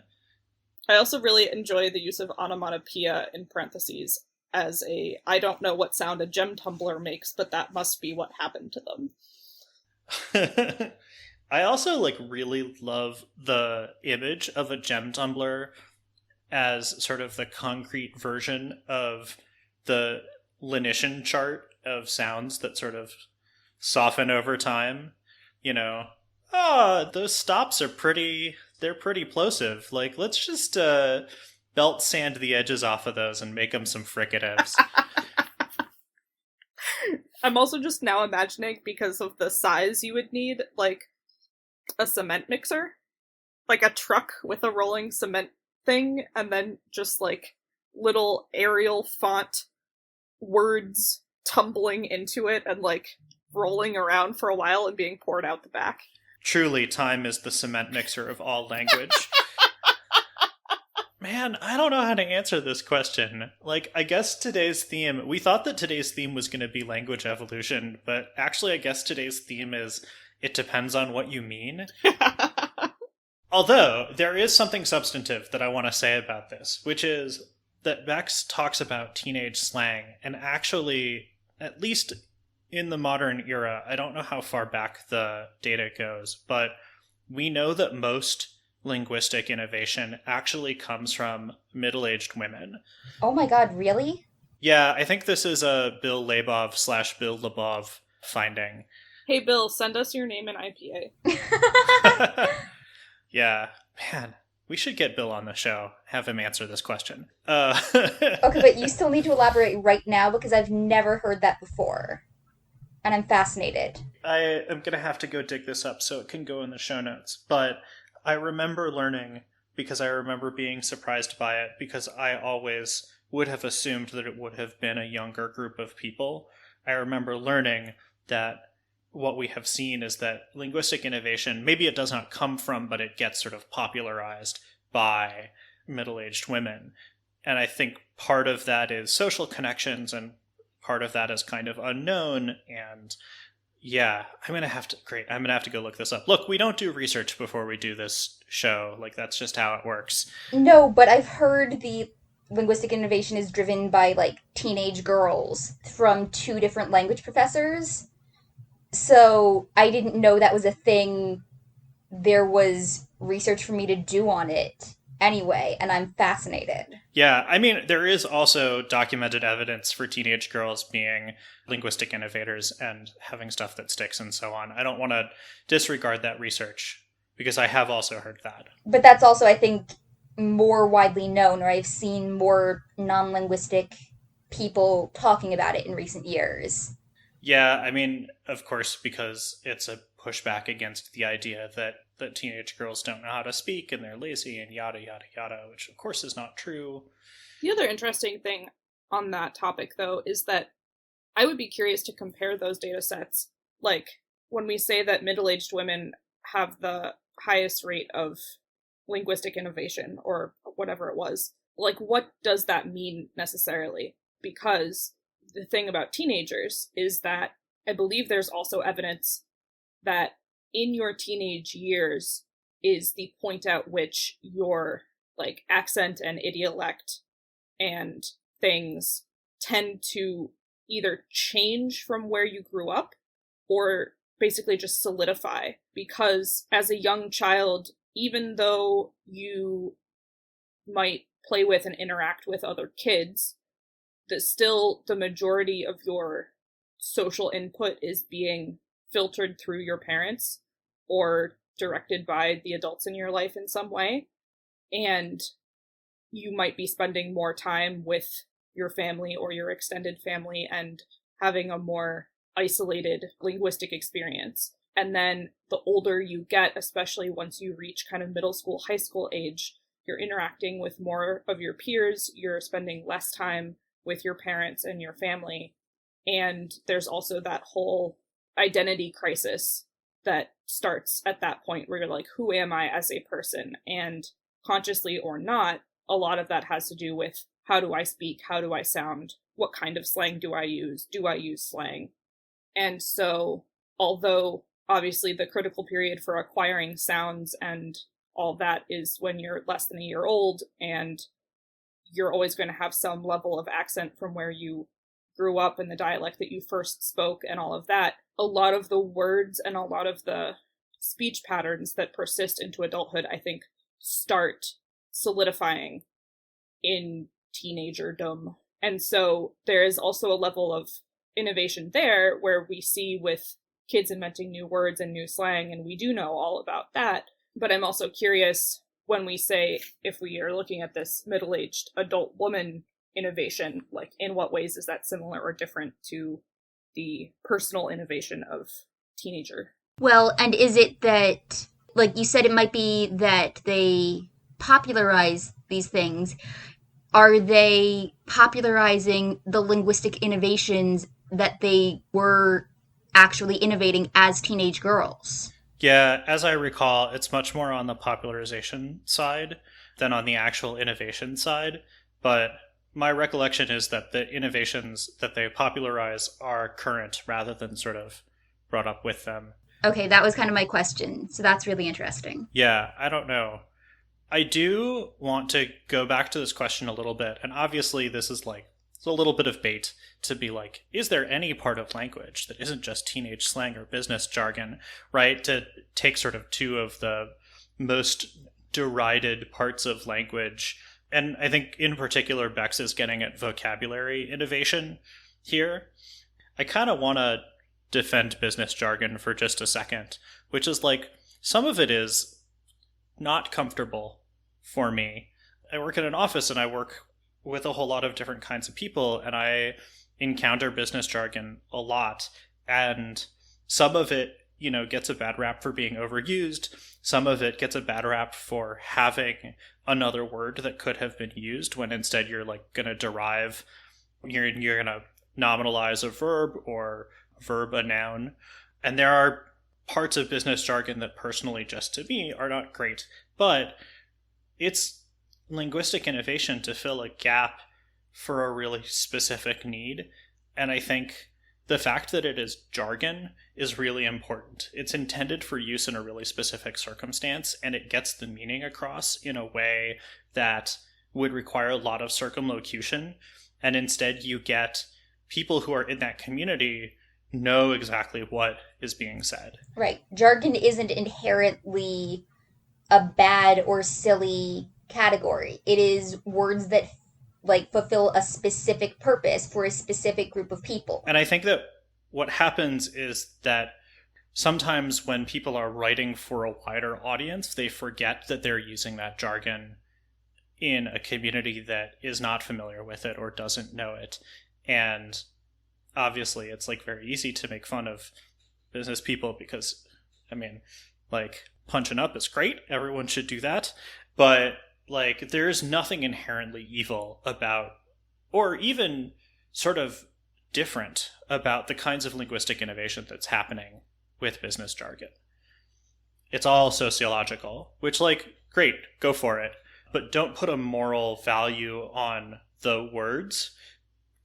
I also really enjoy the use of onomatopoeia in parentheses as I don't know what sound a gem tumbler makes, but that must be what happened to them. I also really love the image of a gem tumbler as sort of the concrete version of the lenition chart of sounds that sort of soften over time. Those stops are they're pretty plosive. Let's just belt sand the edges off of those and make them some fricatives. I'm also just now imagining, because of the size you would need, a cement mixer. Like a truck with a rolling cement thing, and then just little Arial font words tumbling into it and rolling around for a while and being poured out the back. Truly, time is the cement mixer of all language. Man, I don't know how to answer this question. I guess we thought that today's theme was going to be language evolution, but actually I guess today's theme is it depends on what you mean. Although, there is something substantive that I want to say about this, which is that Bex talks about teenage slang, and actually, at least in the modern era, I don't know how far back the data goes, but we know that most linguistic innovation actually comes from middle-aged women. Oh my god, really? Yeah, I think this is a Bill Labov/Bill Labov finding. Hey Bill, send us your name and IPA. Yeah, man, we should get Bill on the show, have him answer this question. Okay, but you still need to elaborate right now because I've never heard that before. And I'm fascinated. I am going to have to go dig this up so it can go in the show notes. But I remember learning, because I remember being surprised by it, because I always would have assumed that it would have been a younger group of people. I remember learning that what we have seen is that linguistic innovation, maybe it does not come from, but it gets sort of popularized by middle-aged women. And I think part of that is social connections, and part of that is kind of unknown. And yeah, I'm going to have to go look this up. Look, we don't do research before we do this show. That's just how it works. No, but I've heard the linguistic innovation is driven by teenage girls from 2 different language professors. So I didn't know that was a thing. There was research for me to do on it anyway, and I'm fascinated. Yeah, I mean, there is also documented evidence for teenage girls being linguistic innovators and having stuff that sticks and so on. I don't want to disregard that research, because I have also heard that. But that's also, I think, more widely known, or I've seen more non-linguistic people talking about it in recent years. Yeah, I mean, of course, because it's a pushback against the idea that teenage girls don't know how to speak and they're lazy and yada, yada, yada, which of course is not true. The other interesting thing on that topic, though, is that I would be curious to compare those data sets. When we say that middle-aged women have the highest rate of linguistic innovation, or whatever it was, what does that mean necessarily? Because the thing about teenagers is that I believe there's also evidence that in your teenage years is the point at which your accent and idiolect and things tend to either change from where you grew up or basically just solidify. Because as a young child, even though you might play with and interact with other kids, that still the majority of your social input is being filtered through your parents or directed by the adults in your life in some way. And you might be spending more time with your family or your extended family and having a more isolated linguistic experience. And then the older you get, especially once you reach kind of middle school, high school age, you're interacting with more of your peers, you're spending less time with your parents and your family. And there's also that whole identity crisis that starts at that point where you're like, who am I as a person? And consciously or not, a lot of that has to do with how do I speak? How do I sound? What kind of slang do I use? Do I use slang? And so, although obviously the critical period for acquiring sounds and all that is when you're less than a year old, and you're always going to have some level of accent from where you grew up and the dialect that you first spoke and all of that, a lot of the words and a lot of the speech patterns that persist into adulthood, I think, start solidifying in teenagerdom. And so there is also a level of innovation there where we see with kids inventing new words and new slang, and we do know all about that. But I'm also curious when we say, if we are looking at this middle-aged adult woman innovation, like in what ways is that similar or different to the personal innovation of teenager? Well, and is it that, like you said, it might be that they popularize these things. Are they popularizing the linguistic innovations that they were actually innovating as teenage girls? Yeah, as I recall, it's much more on the popularization side than on the actual innovation side. But my recollection is that the innovations that they popularize are current rather than sort of brought up with them. Okay, that was kind of my question. So that's really interesting. Yeah, I don't know. I do want to go back to this question a little bit. And obviously this is like, it's a little bit of bait to be like, is there any part of language that isn't just teenage slang or business jargon, right? To take sort of two of the most derided parts of language. And I think in particular, Bex is getting at vocabulary innovation here. I kind of want to defend business jargon for just a second, which is like, some of it is not comfortable for me. I work in an office and I work with a whole lot of different kinds of people, and I encounter business jargon a lot. And some of it, you know, gets a bad rap for being overused. Some of it gets a bad rap for having another word that could have been used when instead you're like going to derive, you're going to nominalize a verb or verb a noun. And there are parts of business jargon that personally, just to me, are not great. But it's linguistic innovation to fill a gap for a really specific need. And I think the fact that it is jargon is really important. It's intended for use in a really specific circumstance, and it gets the meaning across in a way that would require a lot of circumlocution. And instead you get people who are in that community know exactly what is being said. Right. Jargon isn't inherently a bad or silly category. It is words that like fulfill a specific purpose for a specific group of people. And I think that what happens is that sometimes when people are writing for a wider audience, they forget that they're using that jargon in a community that is not familiar with it or doesn't know it. And obviously it's like very easy to make fun of business people because, I mean, like punching up is great. Everyone should do that. But like, there's nothing inherently evil about, or even sort of different about the kinds of linguistic innovation that's happening with business jargon. It's all sociological, which, like, great, go for it. But don't put a moral value on the words.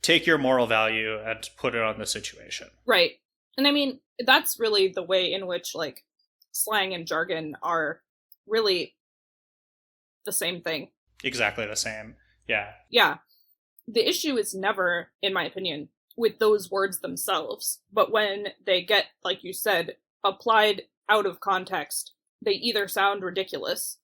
Take your moral value and put it on the situation. Right. And I mean, that's really the way in which, like, slang and jargon are really the same thing. Exactly the same. Yeah. Yeah. The issue is never, in my opinion, with those words themselves, but when they get, like you said, applied out of context, they either sound ridiculous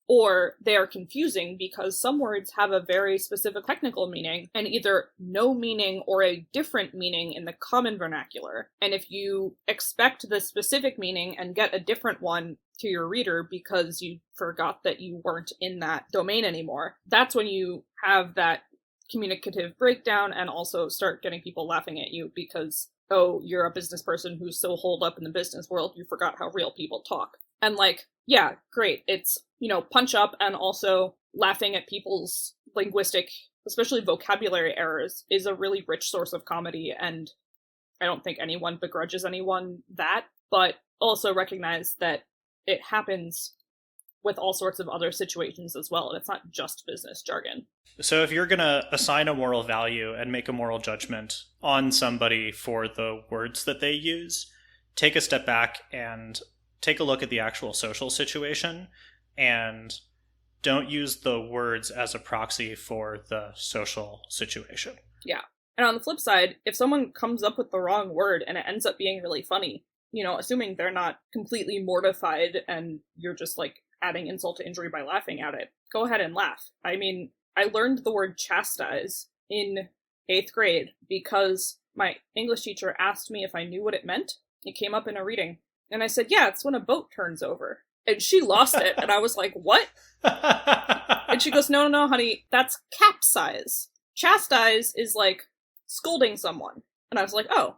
or they are confusing because some words have a very specific technical meaning and either no meaning or a different meaning in the common vernacular. And if you expect the specific meaning and get a different one to your reader because you forgot that you weren't in that domain anymore, that's when you have that communicative breakdown and also start getting people laughing at you because, oh, you're a business person who's so holed up in the business world, you forgot how real people talk. And like, yeah, great. It's, punch up, and also laughing at people's linguistic, especially vocabulary errors, is a really rich source of comedy, and I don't think anyone begrudges anyone that, but also recognize that it happens with all sorts of other situations as well, and it's not just business jargon. So if you're going to assign a moral value and make a moral judgment on somebody for the words that they use, take a step back and take a look at the actual social situation, and don't use the words as a proxy for the social situation. Yeah. And on the flip side, if someone comes up with the wrong word and it ends up being really funny, assuming they're not completely mortified and you're just like adding insult to injury by laughing at it, go ahead and laugh. I mean, I learned the word chastise in 8th grade because my English teacher asked me if I knew what it meant. It came up in a reading. And I said, yeah, it's when a boat turns over. And she lost it, and I was like, what? And she goes, no, honey, that's capsize. Chastise is like scolding someone. And I was like, oh.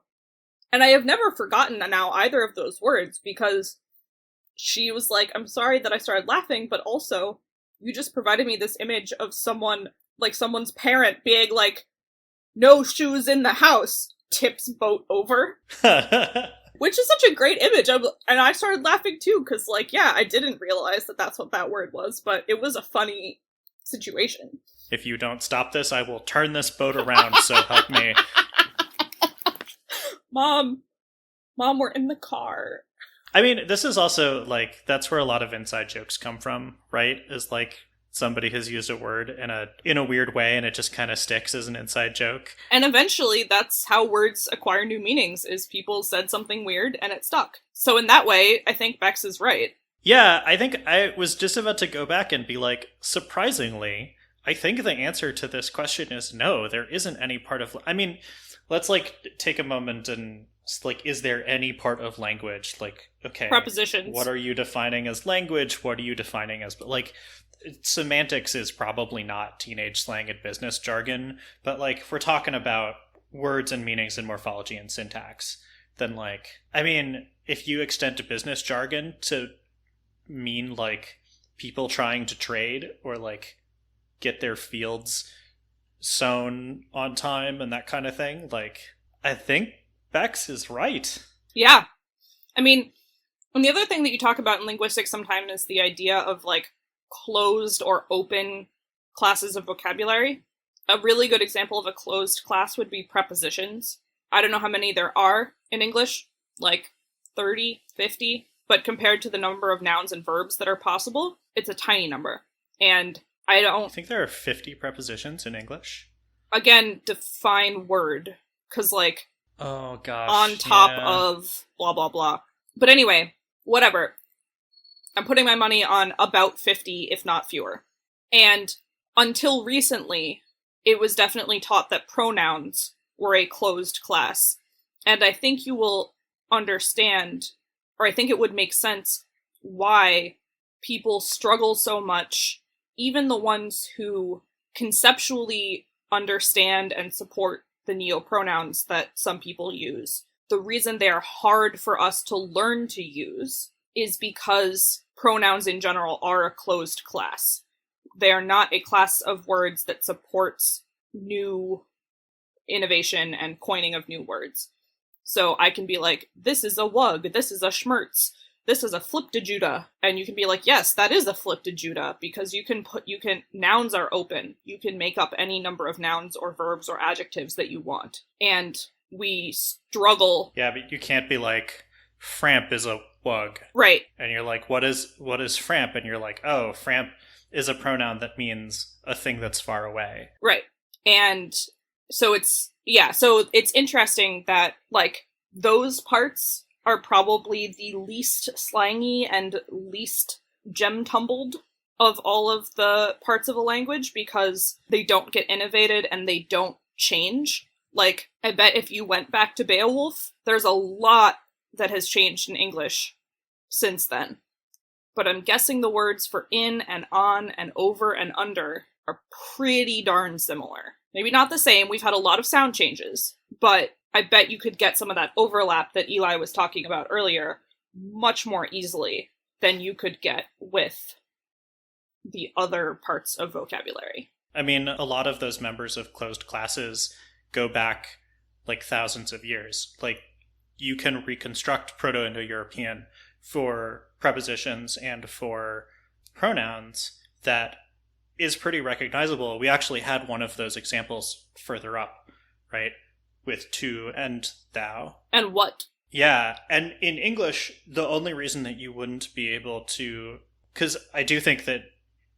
And I have never forgotten now either of those words, because she was like, I'm sorry that I started laughing, but also, you just provided me this image of someone, like someone's parent being like, no shoes in the house, tips boat over. Which is such a great image. And I started laughing too, because, like, yeah, I didn't realize that that's what that word was, but it was a funny situation. If you don't stop this, I will turn this boat around, so help me. Mom, we're in the car. I mean, this is also, like, that's where a lot of inside jokes come from, right? Is, like, somebody has used a word in a weird way, and it just kind of sticks as an inside joke. And eventually, that's how words acquire new meanings, is people said something weird, and it stuck. So in that way, I think Bex is right. Yeah, I think I was just about to go back and be like, surprisingly, I think the answer to this question is no, there isn't any part of... I mean, let's, like, take a moment and, like, is there any part of language, like, okay... Prepositions. What are you defining as language? What are you defining as... Like, semantics is probably not teenage slang and business jargon, but, like, if we're talking about words and meanings and morphology and syntax, then, like, I mean, if you extend to business jargon to mean, like, people trying to trade or, like, get their fields sown on time and that kind of thing, like, I think Bex is right. Yeah. I mean, and the other thing that you talk about in linguistics sometimes is the idea of, like, closed or open classes of vocabulary. A really good example of a closed class would be prepositions. I don't know how many there are in English, like 30, 50, but compared to the number of nouns and verbs that are possible, it's a tiny number. And I think there are 50 prepositions in English. Again, define word, because, like, oh gosh, on top of blah blah blah. But anyway, whatever. I'm putting my money on about 50, if not fewer. And until recently, it was definitely taught that pronouns were a closed class. And I think you will understand, or I think it would make sense, why people struggle so much, even the ones who conceptually understand and support the neopronouns that some people use. The reason they are hard for us to learn to use is because pronouns in general are a closed class. They are not a class of words that supports new innovation and coining of new words. So I can be like, this is a wug, this is a schmerz, this is a fliptijuda, and you can be like, yes, that is a fliptijuda, because nouns are open. You can make up any number of nouns or verbs or adjectives that you want. And we struggle. Yeah, but you can't be like, framp is a wug. Right. And you're like, what is framp? And you're like, oh, framp is a pronoun that means a thing that's far away. Right. And so it's interesting that, like, those parts are probably the least slangy and least gem-tumbled of all of the parts of a language because they don't get innovated and they don't change. Like, I bet if you went back to Beowulf, there's a lot that has changed in English since then. But I'm guessing the words for in and on and over and under are pretty darn similar. Maybe not the same, we've had a lot of sound changes, but I bet you could get some of that overlap that Eli was talking about earlier much more easily than you could get with the other parts of vocabulary. I mean, a lot of those members of closed classes go back like thousands of years. Like, you can reconstruct Proto-Indo-European for prepositions and for pronouns that is pretty recognizable. We actually had one of those examples further up, right? With to and thou. And what? Yeah, and in English, the only reason that you wouldn't be able to... Because I do think that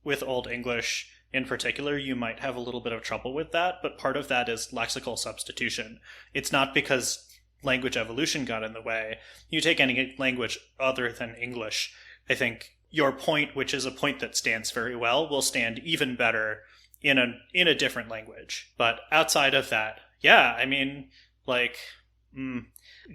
with Old English in particular, you might have a little bit of trouble with that, but part of that is lexical substitution. It's not because language evolution got in the way. You take any language other than English, I think your point, which is a point that stands very well, will stand even better in a different language. But outside of that, yeah, I mean, like,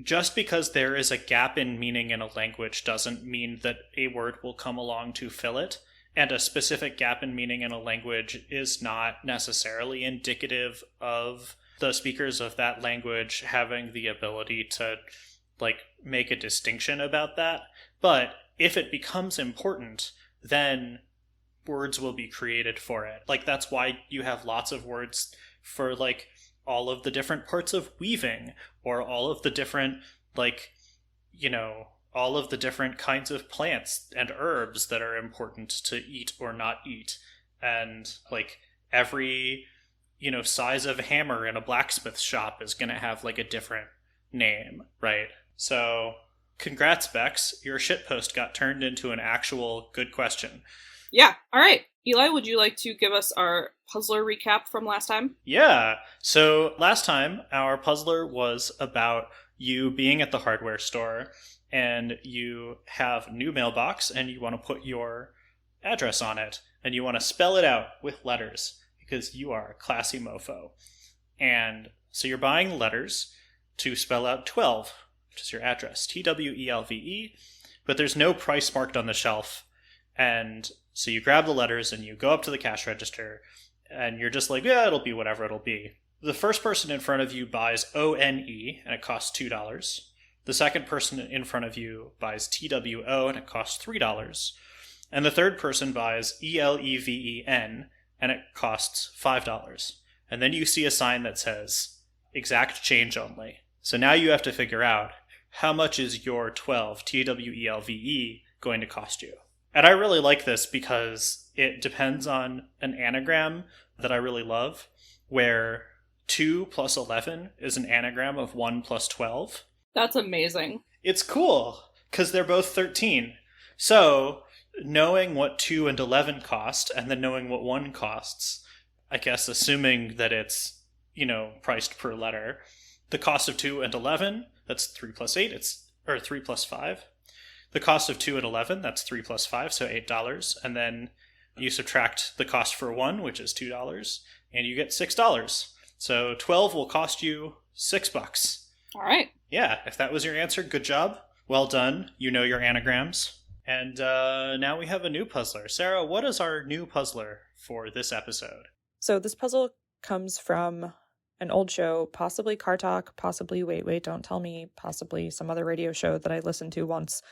just because there is a gap in meaning in a language doesn't mean that a word will come along to fill it. And a specific gap in meaning in a language is not necessarily indicative of the speakers of that language having the ability to, like, make a distinction about that. But if it becomes important, then words will be created for it. Like, that's why you have lots of words for, like, all of the different parts of weaving, or all of the different, like, you know, all of the different kinds of plants and herbs that are important to eat or not eat. And, like, every, you know, size of hammer in a blacksmith shop is going to have, like, a different name, right? So, congrats, Bex. Your shitpost got turned into an actual good question. Yeah, all right. Eli, would you like to give us our puzzler recap from last time? Yeah. So, last time, our puzzler was about you being at the hardware store, and you have a new mailbox, and you want to put your address on it, and you want to spell it out with letters, because you are a classy mofo. And so you're buying letters to spell out 12, which is your address, TWELVE, but there's no price marked on the shelf. And so you grab the letters, and you go up to the cash register, and you're just like, yeah, it'll be whatever it'll be. The first person in front of you buys ONE, and it costs $2. The second person in front of you buys TWO, and it costs $3. And the third person buys ELEVEN, and it costs $5. And then you see a sign that says, exact change only. So now you have to figure out, how much is your 12, TWELVE, going to cost you? And I really like this because it depends on an anagram that I really love, where 2 plus 11 is an anagram of 1 plus 12. That's amazing. It's cool, because they're both 13. So, knowing what 2 and 11 cost, and then knowing what 1 costs, I guess assuming that it's, you know, priced per letter, the cost of 2 and 11, that's 3 plus 8, or 3 plus 5. The cost of 2 and 11, that's 3 plus 5, so $8. And then you subtract the cost for 1, which is $2, and you get $6. So 12 will cost you $6. All right. Yeah, if that was your answer, good job. Well done. You know your anagrams. And now we have a new puzzler. Sarah, what is our new puzzler for this episode? So this puzzle comes from an old show, possibly Car Talk, possibly Wait, Don't Tell Me, possibly some other radio show that I listened to once.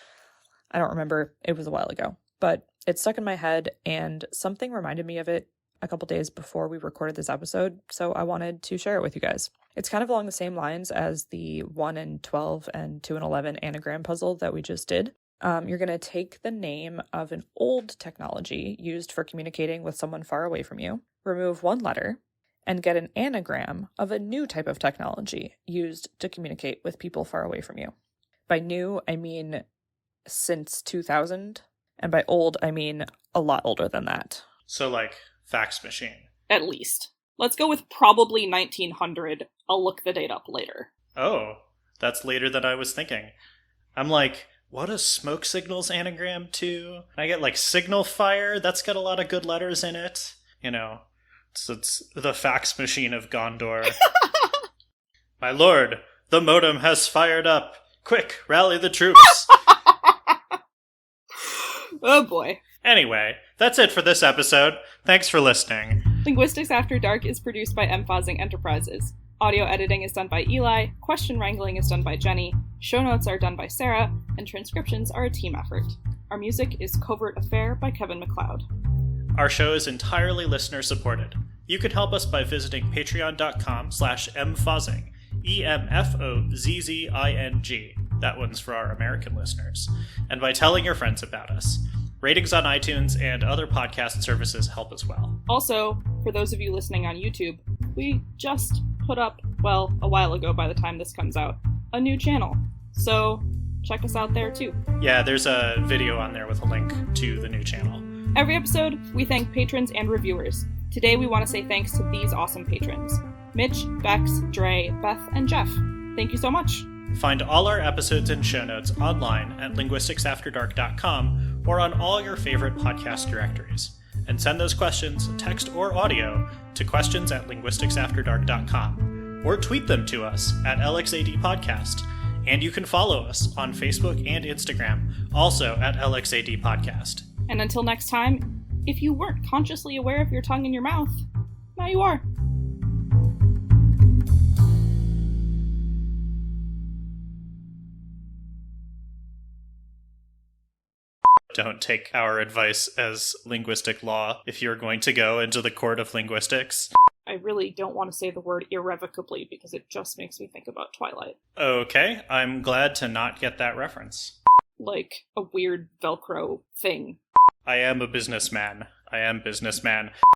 I don't remember. It was a while ago. But it stuck in my head, and something reminded me of it a couple days before we recorded this episode, so I wanted to share it with you guys. It's kind of along the same lines as the 1 and 12 and 2 and 11 anagram puzzle that we just did. You're going to take the name of an old technology used for communicating with someone far away from you, remove one letter, and get an anagram of a new type of technology used to communicate with people far away from you. By new, I mean since 2000, and by old, I mean a lot older than that. So, like, fax machine. At least. Let's go with probably 1900. I'll look the date up later. Oh, that's later than I was thinking. I'm like, what a smoke signals anagram too? I get like signal fire. That's got a lot of good letters in it. You know, it's the fax machine of Gondor. My lord, the modem has fired up. Quick, rally the troops. Oh boy. Anyway, that's it for this episode. Thanks for listening. Linguistics After Dark is produced by Emphasing Enterprises. Audio editing is done by Eli, question wrangling is done by Jenny, show notes are done by Sarah, and transcriptions are a team effort. Our music is Covert Affair by Kevin MacLeod. Our show is entirely listener-supported. You can help us by visiting patreon.com/emphasing, EMFOZZING. That one's for our American listeners. And by telling your friends about us. Ratings on iTunes and other podcast services help as well. Also, for those of you listening on YouTube, we just put up, well, a while ago by the time this comes out, a new channel. So check us out there too. Yeah, there's a video on there with a link to the new channel. Every episode, we thank patrons and reviewers. Today we want to say thanks to these awesome patrons: Mitch, Bex, Dre, Beth, and Jeff. Thank you so much. Find all our episodes and show notes online at linguisticsafterdark.com or on all your favorite podcast directories. And send those questions, text or audio, to questions@linguisticsafterdark.com or tweet them to us at LXADpodcast. And you can follow us on Facebook and Instagram, also at LXADpodcast. And until next time, if you weren't consciously aware of your tongue in your mouth, now you are. Don't take our advice as linguistic law if you're going to go into the court of linguistics. I really don't want to say the word irrevocably because it just makes me think about Twilight. Okay, I'm glad to not get that reference. Like a weird Velcro thing. I am a businessman.